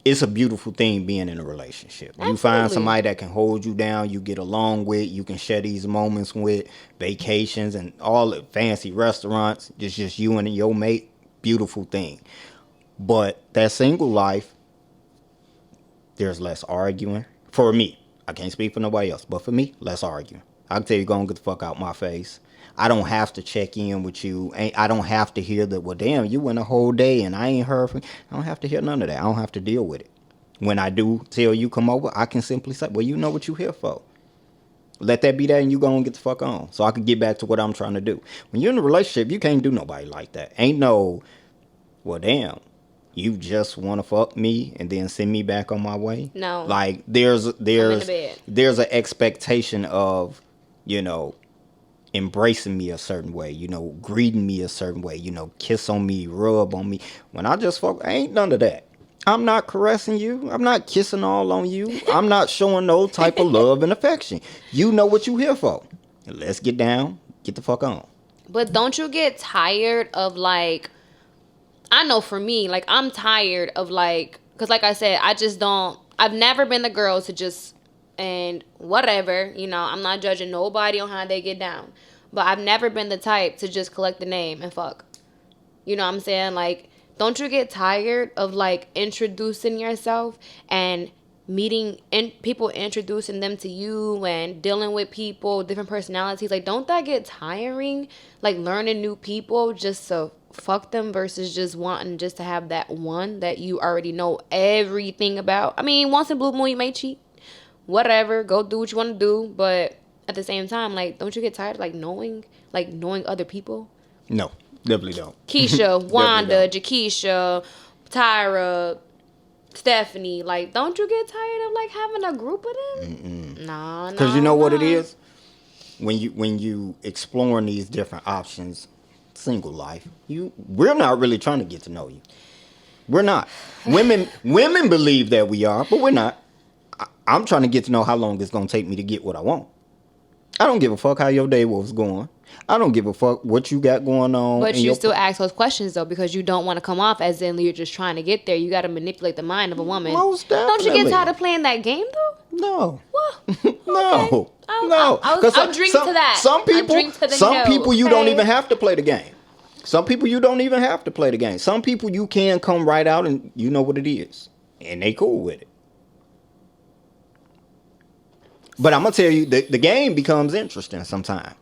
It's a beautiful thing being in a relationship. Absolutely. You find somebody that can hold you down, you get along with, you can share these moments with, vacations and all the fancy restaurants, just you and your mate, beautiful thing. But that single life, there's less arguing. For me, I can't speak for nobody else, but for me, less arguing. I can tell you, go and get the fuck out my face. I don't have to check in with you. I don't have to hear that, well, damn, you went a whole day and I ain't heard from you. I don't have to hear none of that. I don't have to deal with it. When I do tell you come over, I can simply say, well, you know what you here for. Let that be that and you go and get the fuck on. So I can get back to what I'm trying to do. When you're in a relationship, you can't do nobody like that. Ain't no, well, damn, you just want to fuck me and then send me back on my way? No. Like, there's an expectation of, you know, embracing me a certain way, you know, greeting me a certain way, you know, kiss on me, rub on me. When I just fuck, ain't none of that. I'm not caressing you. I'm not kissing all on you. I'm not showing no type of love and affection. You know what you here for. Let's get down, get the fuck on. But don't you get tired of, like, I know for me, like, I'm tired of, like, because like I said, I've never been the girl to just, and whatever, you know, I'm not judging nobody on how they get down. But I've never been the type to just collect the name and fuck. You know what I'm saying? Like, don't you get tired of, like, introducing yourself and meeting people, introducing them to you and dealing with people, different personalities? Like, don't that get tiring? Like, learning new people just to fuck them versus just wanting just to have that one that you already know everything about. I mean, once in a blue moon, you may cheat. Whatever, go do what you want to do, but at the same time, like, don't you get tired of, like, knowing other people? No, definitely don't. Keisha, Wanda, Jakeisha, Tyra, Stephanie, like, don't you get tired of, like, having a group of them? Nah. Because you know what it is? When you exploring these different options, single life, we're not really trying to get to know you. We're not. Women believe that we are, but we're not. I'm trying to get to know how long it's going to take me to get what I want. I don't give a fuck how your day was going. I don't give a fuck what you got going on. But you still ask those questions, though, because you don't want to come off as in you're just trying to get there. You got to manipulate the mind of a woman. Most definitely. Don't you get tired of playing that game, though? No. Well, no. Okay. No. I'll drink to that. Some people you don't even have to play the game. Some people you don't even have to play the game. Some people you can come right out and you know what it is. And they cool with it. But I'm going to tell you, the game becomes interesting sometimes.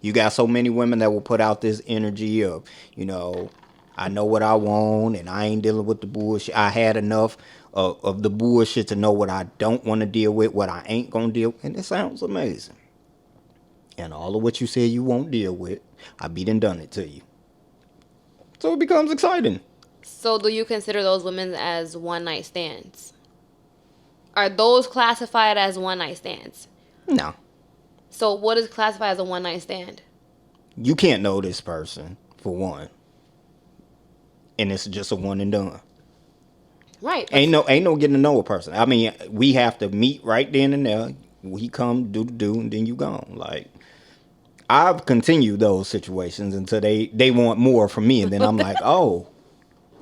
You got so many women that will put out this energy of, you know, I know what I want and I ain't dealing with the bullshit. I had enough of the bullshit to know what I don't want to deal with, what I ain't going to deal with. And it sounds amazing. And all of what you said you won't deal with, I beat and done it to you. So it becomes exciting. So do you consider those women as one-night stands? Are those classified as one-night stands? No. So what is classified as a one night stand? You can't know this person, for one. And it's just a one and done. Right. Ain't no getting to know a person. I mean, we have to meet right then and there. We come, do, and then you gone. Like, I've continued those situations until they want more from me. And then I'm like, oh,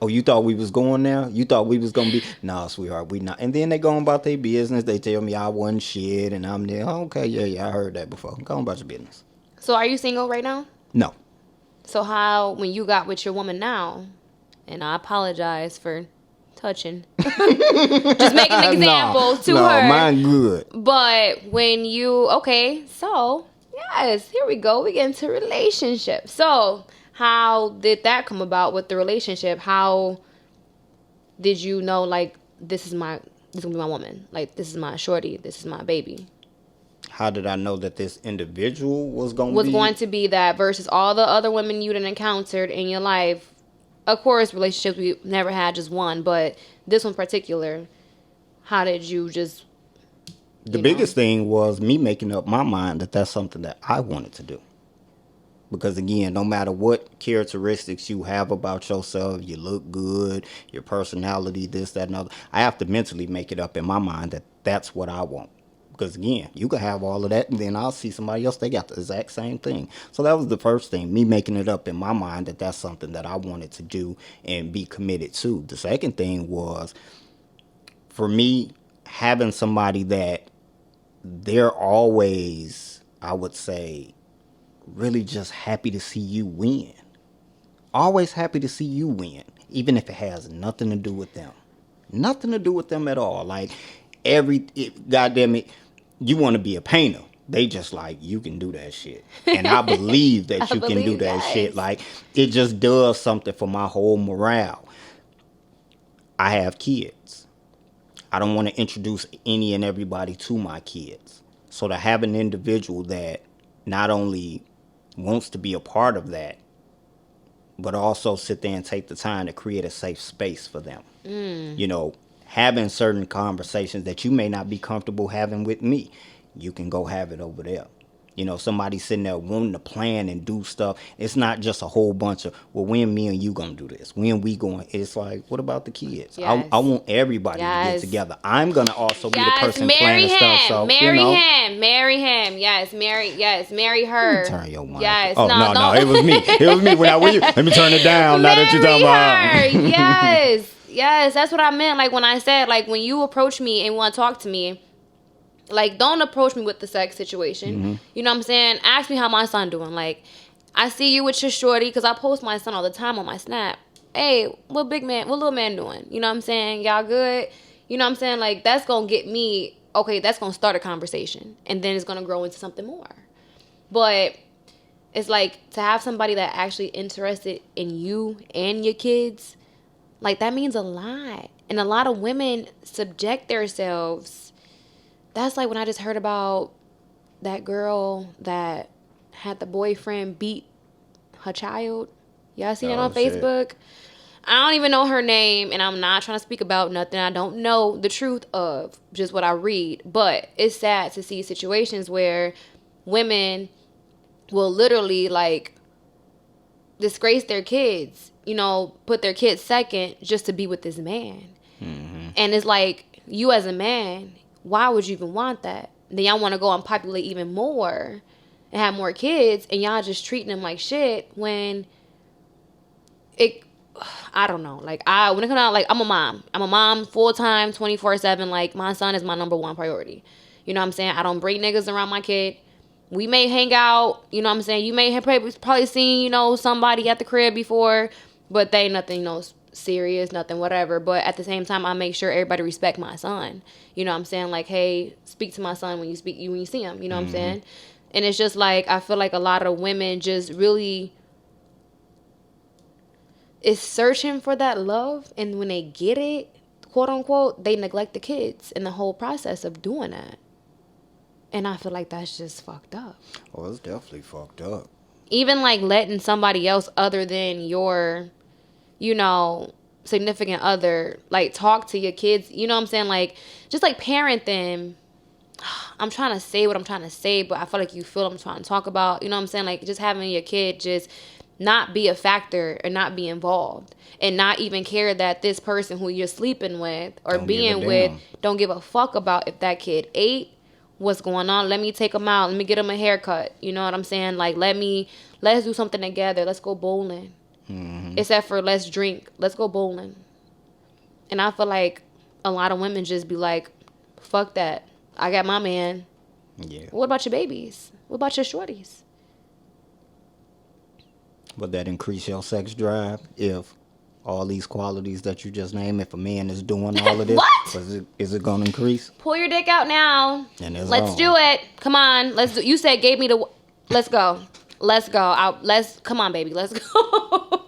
you thought we was going now? You thought we was going to be? Nah, sweetheart, we not. And then they go about their business. They tell me I wasn't shit. And I'm there, oh, okay, yeah, I heard that before. Go on about your business. So are you single right now? No. So how, when you got with your woman now, and I apologize for touching, just making an example to no, her. mine good. But when you, okay, so, yes, here we go. We get into relationship. So how did that come about with the relationship? How did you know, like, this is going to be my woman? Like, this is my shorty. This is my baby. How did I know that this individual was going to be that versus all the other women you'd encountered in your life? Of course, relationships, we never had just one, but this one in particular, how did you just... The biggest thing was me making up my mind that that's something that I wanted to do. Because again, no matter what characteristics you have about yourself, you look good, your personality, this, that, and other, I have to mentally make it up in my mind that that's what I want. Because again, you can have all of that, and then I'll see somebody else, they got the exact same thing. So that was the first thing, me making it up in my mind that that's something that I wanted to do and be committed to. The second thing was, for me, having somebody that they're always, I would say, really just happy to see you win. Always happy to see you win, even if it has nothing to do with them. Nothing to do with them at all. Like, goddamn it, you want to be a painter. They just like, you can do that shit. And I believe that you can do that shit. Like, it just does something for my whole morale. I have kids. I don't want to introduce any and everybody to my kids. So to have an individual that not only wants to be a part of that, but also sit there and take the time to create a safe space for them. You know, having certain conversations that you may not be comfortable having with me, you can go have it over there. You know, somebody sitting there wanting to plan and do stuff. It's not just a whole bunch of, well, when me and you gonna do this? When we going? It's like, what about the kids? Yes. I want everybody to get together. I'm gonna also be the person planning stuff. So marry him. Yes, marry her. Turn your mic. Yes, oh no, it was me. It was me. Let me turn it down. Now that you're talking about. Yes, that's what I meant. Like when I said, like when you approach me and want to talk to me, like, don't approach me with the sex situation. Mm-hmm. You know what I'm saying? Ask me how my son doing. Like, I see you with your shorty, because I post my son all the time on my Snap. Hey, what little man doing? You know what I'm saying? Y'all good? You know what I'm saying? Like, that's going to get me, okay, that's going to start a conversation. And then it's going to grow into something more. But it's like, to have somebody that actually interested in you and your kids, like, that means a lot. And a lot of women subject themselves. That's like when I just heard about that girl that had the boyfriend beat her child. Y'all seen that on Facebook? Shit. I don't even know her name, and I'm not trying to speak about nothing I don't know the truth of, just what I read. But it's sad to see situations where women will literally, like, disgrace their kids, you know, put their kids second just to be with this man. Mm-hmm. And it's like, you as a man, why would you even want that? Then y'all want to go and populate even more and have more kids, and y'all just treating them like shit when I don't know. Like, when it comes out, like, I'm a mom full-time, 24/7. Like, my son is my number one priority. You know what I'm saying? I don't bring niggas around my kid. We may hang out, you know what I'm saying? You may have probably seen, you know, somebody at the crib before, but they ain't nothing, you know, serious, nothing, whatever. But at the same time, I make sure everybody respect my son. You know what I'm saying? Like, hey, speak to my son when you see him. You know what I'm saying? And it's just like, I feel like a lot of women just really is searching for that love, and when they get it, quote unquote, they neglect the kids in the whole process of doing that. And I feel like that's just fucked up. Oh, it's definitely fucked up. Even like letting somebody else other than your, you know, significant other, like, talk to your kids, you know what I'm saying? Like, just like parent them I'm trying to say what I'm trying to say, but I feel like you feel what I'm trying to talk about. You know what I'm saying? Like, just having your kid just not be a factor or not be involved and not even care that this person who you're sleeping with or Don't give a being with damn. don't give a fuck about if that kid ate, what's going on. Let me take him out. Let me get him a haircut. You know what I'm saying? Like, let's do something together. Let's go bowling. Except for let's drink. Let's go bowling. And I feel like a lot of women just be like, fuck that. I got my man. Yeah. What about your babies? What about your shorties? Would that increase your sex drive if all these qualities that you just named, if a man is doing all of this? What? Is it going to increase? Pull your dick out now. And it's Let's on. do it. Come on. Let's do. You said gave me the. Let's go. Let's go. Come on, baby. Let's go.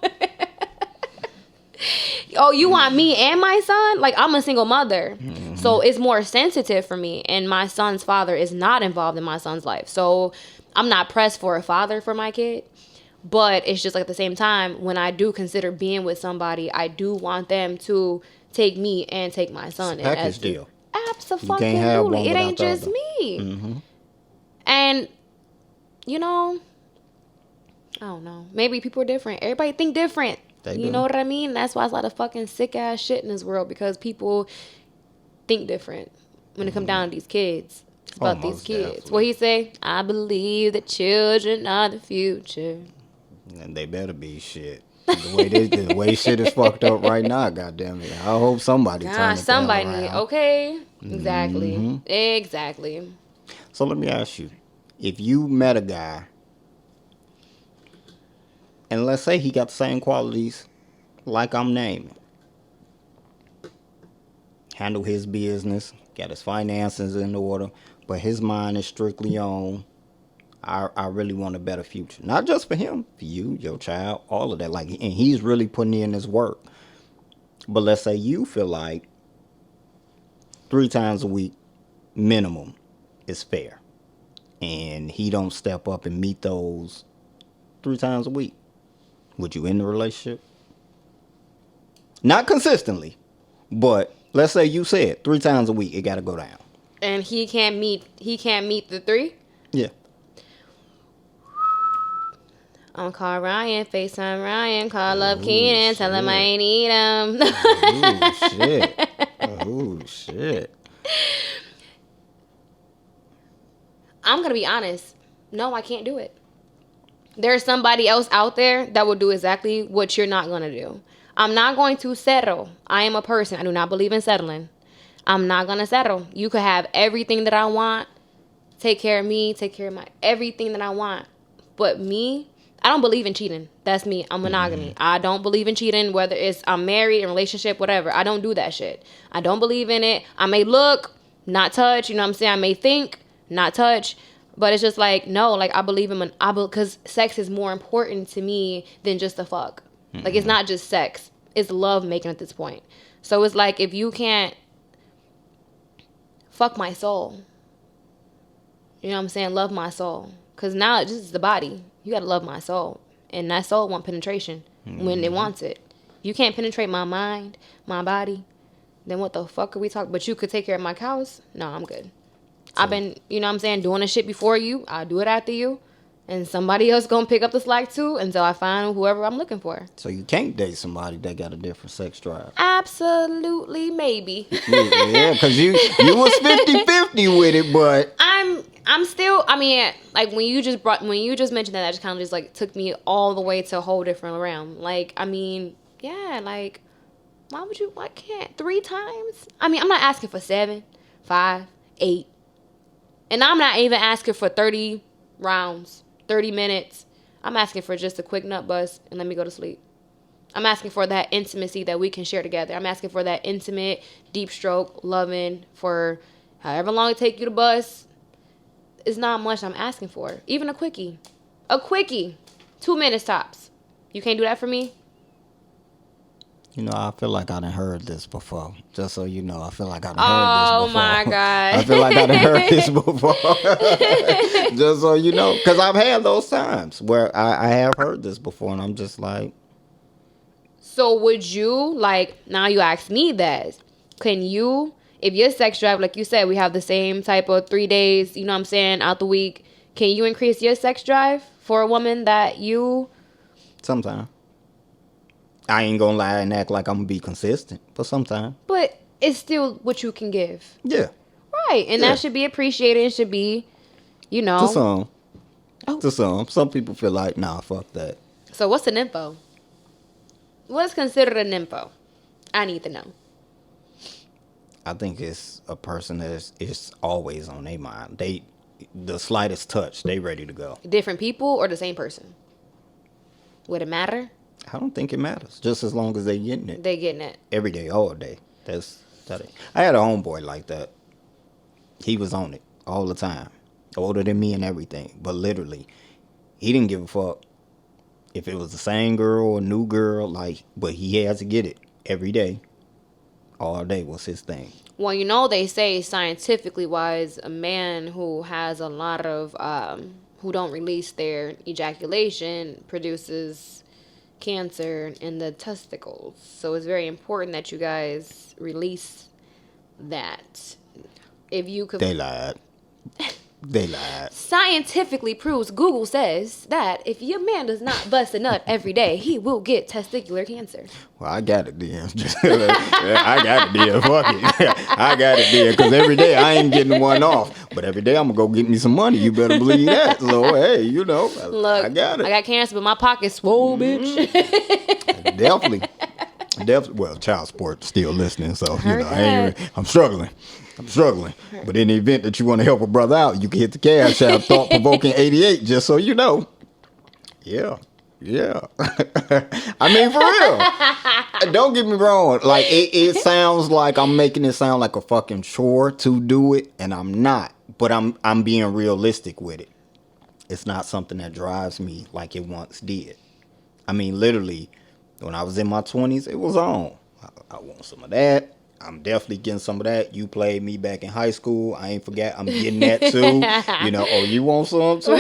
Oh, you want me and my son? Like, I'm a single mother. So it's more sensitive for me. And my son's father is not involved in my son's life. So I'm not pressed for a father for my kid. But it's just like at the same time, when I do consider being with somebody, I do want them to take me and take my son. It's a package deal. Absolutely. You can't have one It ain't without the just other. me. And, you know, I don't know. Maybe people are different. Everybody think different. They You do. know what I mean? That's why there's a lot of fucking sick ass shit in this world, because people think different when it come down to these kids. It's about these most kids. definitely. What he say? I believe the children are the future. And they better be shit. The way shit is fucked up right now, goddamn it. I hope somebody turn Gosh, it somebody the hell need. around. Okay. Exactly. Exactly. So let me ask you, if you met a guy, and let's say he got the same qualities like I'm naming, handle his business, got his finances in order, but his mind is strictly on, I really want a better future. Not just for him, for you, your child, all of that. Like, and he's really putting in his work. But let's say you feel like 3 times a week minimum is fair, and he don't step up and meet those 3 times a week. Would you end the relationship? Not consistently, but let's say you said 3 times a week it got to go down. And he can't meet the 3? Yeah. I'm call Ryan, FaceTime Ryan, call up Oh, Keenan, tell him I shit. ain't need him. Oh shit. Oh shit. I'm going to be honest. No, I can't do it. There's somebody else out there that will do exactly what you're not going to do. I'm not going to settle. I am a person. I do not believe in settling. I'm not going to settle. You could have everything that I want. Take care of me. Take care of my everything that I want. But me, I don't believe in cheating. That's me. I'm monogamy. I don't believe in cheating, whether it's I'm married, in relationship, whatever. I don't do that shit. I don't believe in it. I may look, not touch. You know what I'm saying? I may think, not touch. But it's just like, no, like I believe in, because sex is more important to me than just the fuck. Like, it's not just sex. It's love making at this point. So it's like, if you can't fuck my soul, you know what I'm saying? Love my soul. Because now this is the body. You got to love my soul. And that soul want penetration when it wants it. You can't penetrate my mind, my body. Then what the fuck are we talking? But you could take care of my cows? No, I'm good. I've been, you know what I'm saying, doing the shit before you. I'll do it after you. And somebody else going to pick up the slack too until I find whoever I'm looking for. So you can't date somebody that got a different sex drive. Absolutely, maybe. Yeah, because you was 50-50 with it, but I'm still, I mean, like when you just mentioned that just kind of just like took me all the way to a whole different realm. Like, I mean, yeah, like, why can't 3 times? I mean, I'm not asking for 7, 5, 8. And I'm not even asking for 30 rounds, 30 minutes. I'm asking for just a quick nut bust and let me go to sleep. I'm asking for that intimacy that we can share together. I'm asking for that intimate, deep stroke, loving for however long it take you to bust. It's not much I'm asking for. Even a quickie. A quickie. 2 minutes tops. You can't do that for me? you know, I feel like I done heard this before. Just so you know, I feel like I done heard this before. Oh my God. I feel like I done heard this before. Just so you know. Because I've had those times where I have heard this before and I'm just like. So would you, like, now you ask me that, can you, if your sex drive, like you said, we have the same type of 3 days, you know what I'm saying, out the week. Can you increase your sex drive for a woman that you... Sometimes. I ain't gonna lie and act like I'm gonna be consistent, but sometimes. But it's still what you can give. Yeah. Right. And Yeah. that should be appreciated. It should be, you know. To some. Oh. To some. Some people feel like, nah, fuck that. So what's an nympho? What's considered a nympho? I need to know. I think it's a person that's it's always on their mind. The slightest touch, they ready to go. Different people or the same person? Would it matter? I don't think it matters. Just as long as they getting it. They getting it. Every day, all day. I had a homeboy like that. He was on it all the time. Older than me and everything. But literally, he didn't give a fuck if it was the same girl or new girl, but he had to get it every day. All day was his thing. Well, you know, they say scientifically wise, a man who has a lot of, who don't release their ejaculation produces cancer in the testicles. So it's very important that you guys release that. If you could... They lied. They lied. Scientifically proves, Google says that if your man does not bust a nut every day, he will get testicular cancer. Well, I got it then. I got it then. Fuck it. I got it then. Because every day I ain't getting one off. But every day I'm going to go get me some money. You better believe that. So, hey, Look, I got it. I got cancer, but my pocket's swole, bitch. Definitely. Well, child support still listening. So, Heard I'm struggling. But in the event that you want to help a brother out, you can hit the Cash App, Thought Provoking 88, just so you know. Yeah. I mean, for real. Don't get me wrong. Like, it sounds like I'm making it sound like a fucking chore to do it, and I'm not. But I'm being realistic with it. It's not something that drives me like it once did. I mean, literally, when I was in my 20s, it was on. I want some of that. I'm definitely getting some of that. You played me back in high school. I ain't forget. I'm getting that too. You want some too?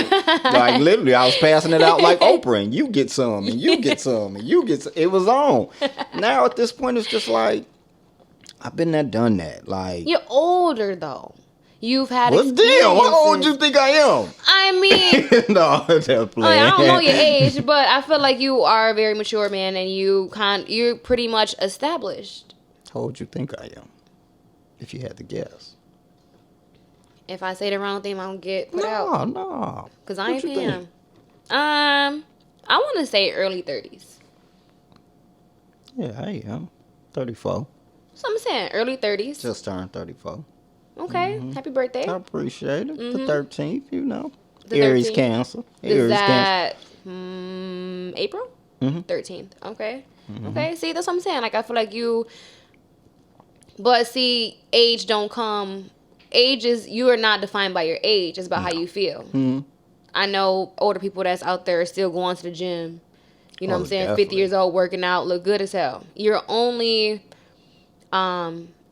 Like, literally, I was passing it out like Oprah, and you get some, and you get some, and you get some. It was on. Now, at this point, it's just like, I've been there, done that. Like, You're older, though. You've had what's experiences. deal? How old you think I am? I mean... No, they're playing. I don't know your age, but I feel like you are a very mature man, and you're pretty much established. How old you think I am? If you had to guess. If I say the wrong thing, I'm gonna get put out. No. Cause I ain't paying. I want to say early 30s. Yeah, I am. 34. So I'm saying early 30s. Just turned 34. Okay. Happy birthday. I appreciate it. The 13th, The Aries 13th. Cancer. Is Aries that April? Mhm. 13th. Okay. Okay. See, that's what I'm saying. Like, I feel like you... But see, age don't come... you are not defined by your age. It's about how you feel. Mm-hmm. I know older people that's out there still going to the gym. You know what I'm saying? Definitely. 50 years old, working out, look good as hell. You're only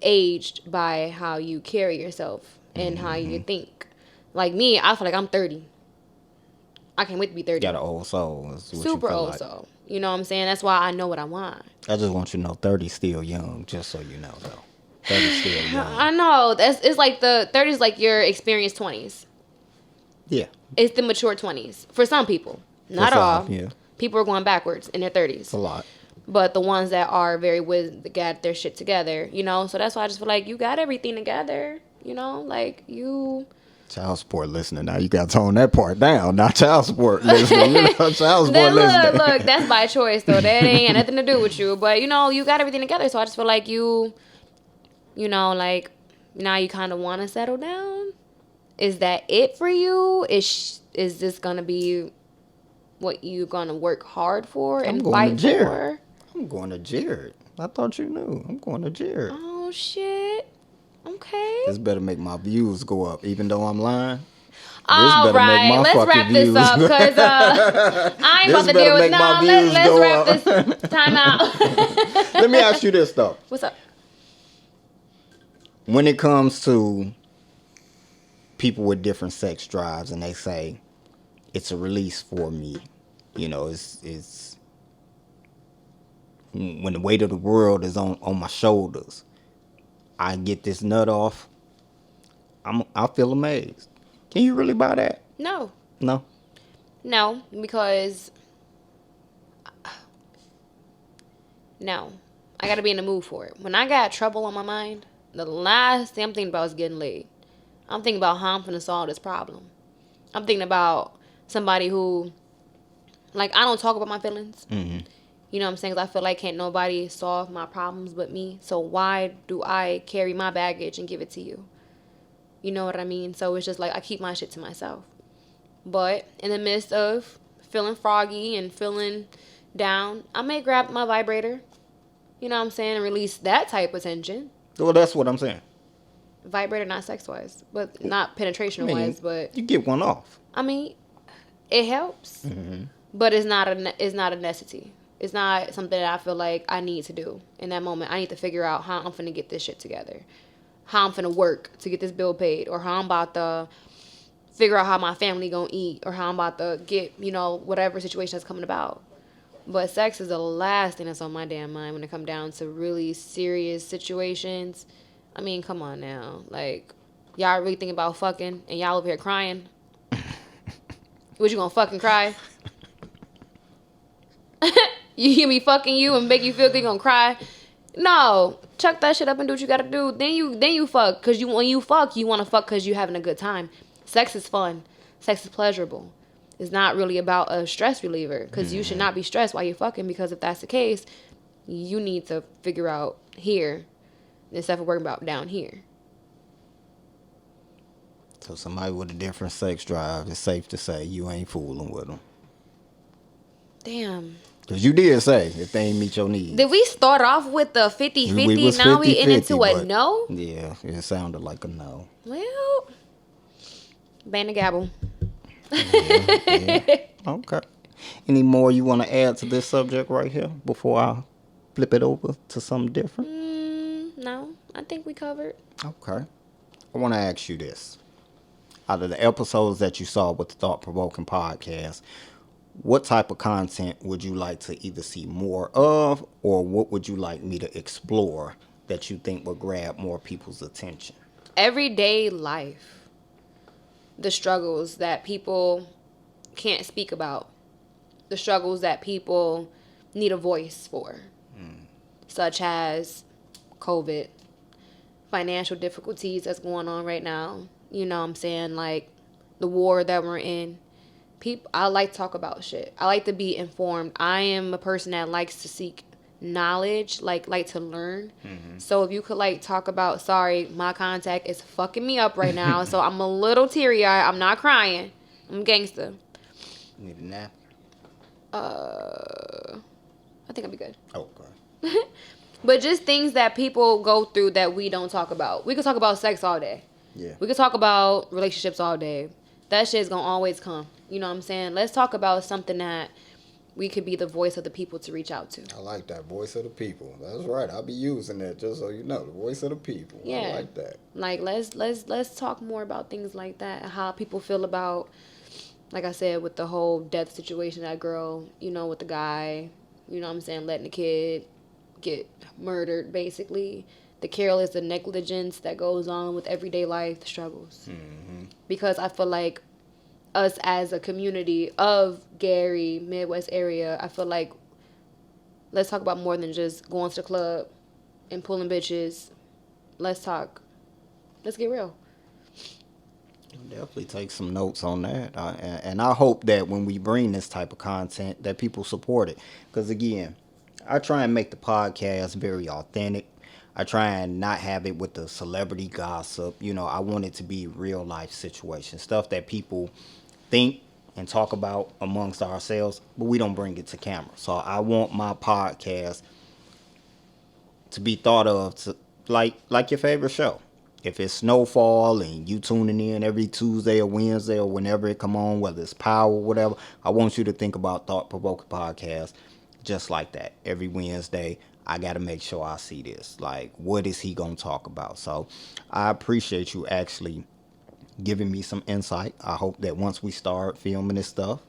aged by how you carry yourself and how you think. Like me, I feel like I'm 30. I can't wait to be 30. Got an old soul. Is what you Super feel old like. soul. You know what I'm saying? That's why I know what I want. I just want you to know 30's still young, just so you know, though. 30's still young. I know. It's like the 30s like your experienced 20s. Yeah. It's the mature 20s. For some people. Not For some, all. yeah. People are going backwards in their 30s. It's a lot. But the ones that are got their shit together, so that's why I just feel like you got everything together, like you... Child support listening now. You got to tone that part down. Not child support listening. Child support listening. Look, that's by choice, though. That ain't got nothing to do with you. But, you got everything together, so I just feel like like, now you kind of want to settle down. Is that it for you? Is this going to be what you're going to work hard for and fight for? I'm going to Jared. I thought you knew. I'm going to Jared. Oh, shit. Okay. This better make my views go up, even though I'm lying. All right, let's wrap this up because I ain't about to deal with no. Let's wrap this time out. Let me ask you this though. What's up? When it comes to people with different sex drives, and they say it's a release for me, it's when the weight of the world is on my shoulders. I get this nut off. I feel amazed. Can you really buy that? No. No. No, because no. I gotta be in the mood for it. When I got trouble on my mind, the last thing I'm thinking about is getting laid. I'm thinking about how I'm gonna solve this problem. I'm thinking about somebody who, like, I don't talk about my feelings. Mm-hmm. You know what I'm saying? 'Cause I feel like can't nobody solve my problems but me. So why do I carry my baggage and give it to you? You know what I mean? So it's just like I keep my shit to myself. But in the midst of feeling froggy and feeling down, I may grab my vibrator, you know what I'm saying, and release that type of tension. Well, that's what I'm saying. Vibrator, not sex wise, but not penetration I mean, wise, but you get one off. I mean, it helps, but it's not a necessity. It's not something that I feel like I need to do in that moment. I need to figure out how I'm finna get this shit together, how I'm finna work to get this bill paid, or how I'm about to figure out how my family gonna eat, or how I'm about to get, you know, whatever situation that's coming about. But sex is the last thing that's on my damn mind when it come down to really serious situations. I mean, come on now. Like, y'all really think about fucking and y'all over here crying? What, you gonna fucking cry? You hear me fucking you and make you feel good, you gonna cry? No. Chuck that shit up and do what you gotta do. Then you fuck. Cause when you fuck, you wanna fuck cause you having a good time. Sex is fun. Sex is pleasurable. It's not really about a stress reliever. Cause you should not be stressed while you're fucking, because if that's the case, you need to figure out here instead of worrying about down here. So somebody with a different sex drive, it's safe to say you ain't fooling with them. Damn. Because you did say if they ain't meet your needs. Did we start off with the 50-50? We was Now we in 50-50, into a but no? Yeah, it sounded like a no. Well, bang the gavel. Yeah. Okay. Any more you want to add to this subject right here before I flip it over to something different? No, I think we covered. Okay. I want to ask you this. Out of the episodes that you saw with the Thought Provoking podcast, what type of content would you like to either see more of, or what would you like me to explore that you think would grab more people's attention? Everyday life. The struggles that people can't speak about. The struggles that people need a voice for. Such as COVID, financial difficulties that's going on right now. You know what I'm saying? Like the war that we're in. I like to talk about shit. I like to be informed. I am a person that likes to seek knowledge, like to learn. So if you could like talk about, sorry, my contact is fucking me up right now, so I'm a little teary-eyed. I'm not crying. I'm gangster. Need a nap? I think I'll be good. Okay. But just things that people go through that we don't talk about. We could talk about sex all day. Yeah. We could talk about relationships all day. That shit's gonna always come. You know what I'm saying? Let's talk about something that we could be the voice of the people to reach out to. I like that, voice of the people. That's right. I'll be using that just so you know, the voice of the people. Yeah. I like that. Like let's talk more about things like that. How people feel about, like I said, with the whole death situation, that girl, you know, with the guy, you know what I'm saying, letting the kid get murdered, basically. The careless, the negligence that goes on with everyday life struggles. Because I feel like us as a community of Gary, Midwest area, I feel like let's talk about more than just going to the club and pulling bitches. Let's talk. Let's get real. Definitely take some notes on that. And I hope that when we bring this type of content, that people support it. Because again, I try and make the podcast very authentic. I try and not have it with the celebrity gossip. You know, I want it to be real life situations, stuff that people think and talk about amongst ourselves, but we don't bring it to camera. So I want my podcast to be thought of to, like your favorite show. If it's Snowfall and you tuning in every Tuesday or Wednesday or whenever it come on, whether it's Power or whatever, I want you to think about Thought Provoking Podcast just like that. Every Wednesday, I got to make sure I see this. Like, what is he going to talk about? So I appreciate you actually giving me some insight. I hope that once we start filming this stuff,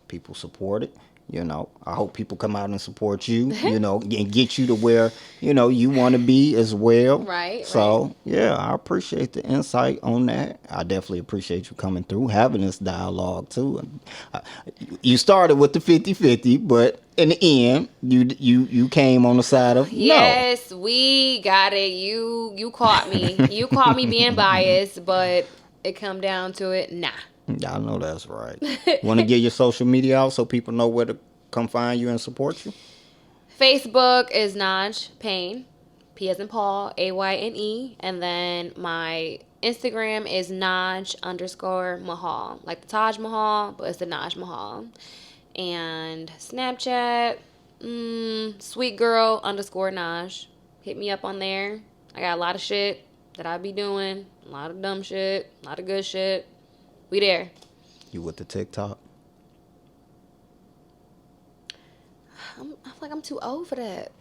people support it. You know, I hope people come out and support you, you know, and get you to where, you know, you want to be as well. Right, So, yeah, I appreciate the insight on that. I definitely appreciate you coming through, having this dialogue too. Uh, You started with the 50-50, but in the end, you came on the side of no. Yes, we got it. You caught me. You caught me being biased, but it come down to it. Nah. I know that's right. Want to get your social media out so people know where to come find you and support you? Facebook is Naj Payne, P as in Paul, AYNE, and then my Instagram is Naj_Mahal, like the Taj Mahal, but it's the Naj Mahal, and Snapchat, Sweet Girl _Naj. Hit me up on there. I got a lot of shit that I be doing, a lot of dumb shit, a lot of good shit. We there. You with the TikTok? I feel like I'm too old for that.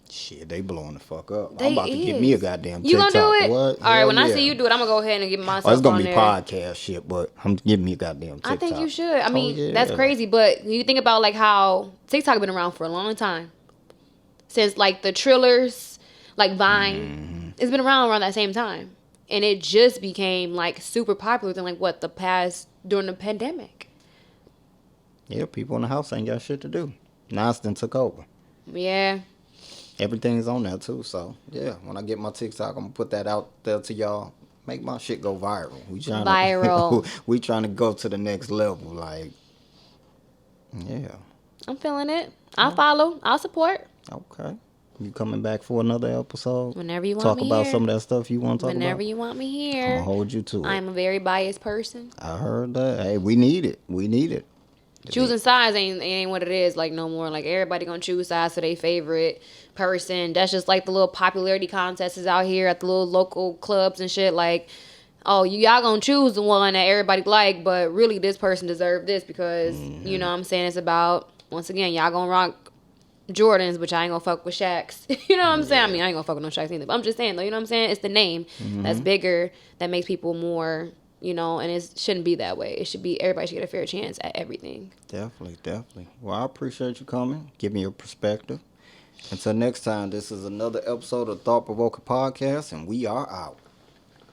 Shit, they blowing the fuck up. They I'm about to get is. me a goddamn You TikTok. gonna do it? What? All right. Hell When I yeah. see you do it, I'm gonna go ahead and get myself Oh, it's gonna on be there. podcast shit, but I'm giving me a goddamn TikTok. I think you should. I mean, yeah. that's crazy. But you think about like how TikTok been around for a long time, since like the Trillers, like Vine. It's been around that same time, and it just became like super popular within like what the past during the pandemic. Yeah, people in the house ain't got shit to do. Nonston took over. Yeah. Everything's on there too. So yeah, when I get my TikTok, I'm gonna put that out there to y'all. Make my shit go viral. Viral. We trying to go to the next level. Like, yeah. I'm feeling it. I'll follow. I'll support. Okay. You coming back for another episode? Whenever you want Talk me about here. some of that stuff you want to talk Whenever about? you want me I'm here. going to hold you to it. I'm a very biased person. I heard that. Hey, we need it. We need it. Choosing sides ain't what it is like no more. Like everybody gonna choose sides for their favorite person. That's just like the little popularity contests out here at the little local clubs and shit. Like, oh, y'all gonna choose the one that everybody like, but really this person deserved this because you know what I'm saying, it's about, once again, y'all gonna rock Jordans, which I ain't gonna fuck with Shaqs. You know what I'm saying? I mean, I ain't gonna fuck with no Shaqs either. But I'm just saying though, you know what I'm saying? It's the name that's bigger, that makes people more, you know, and it shouldn't be that way. It should be, everybody should get a fair chance at everything. Definitely, definitely. Well, I appreciate you coming, giving your perspective. Until next time, this is another episode of Thought Provoking Podcast, and we are out.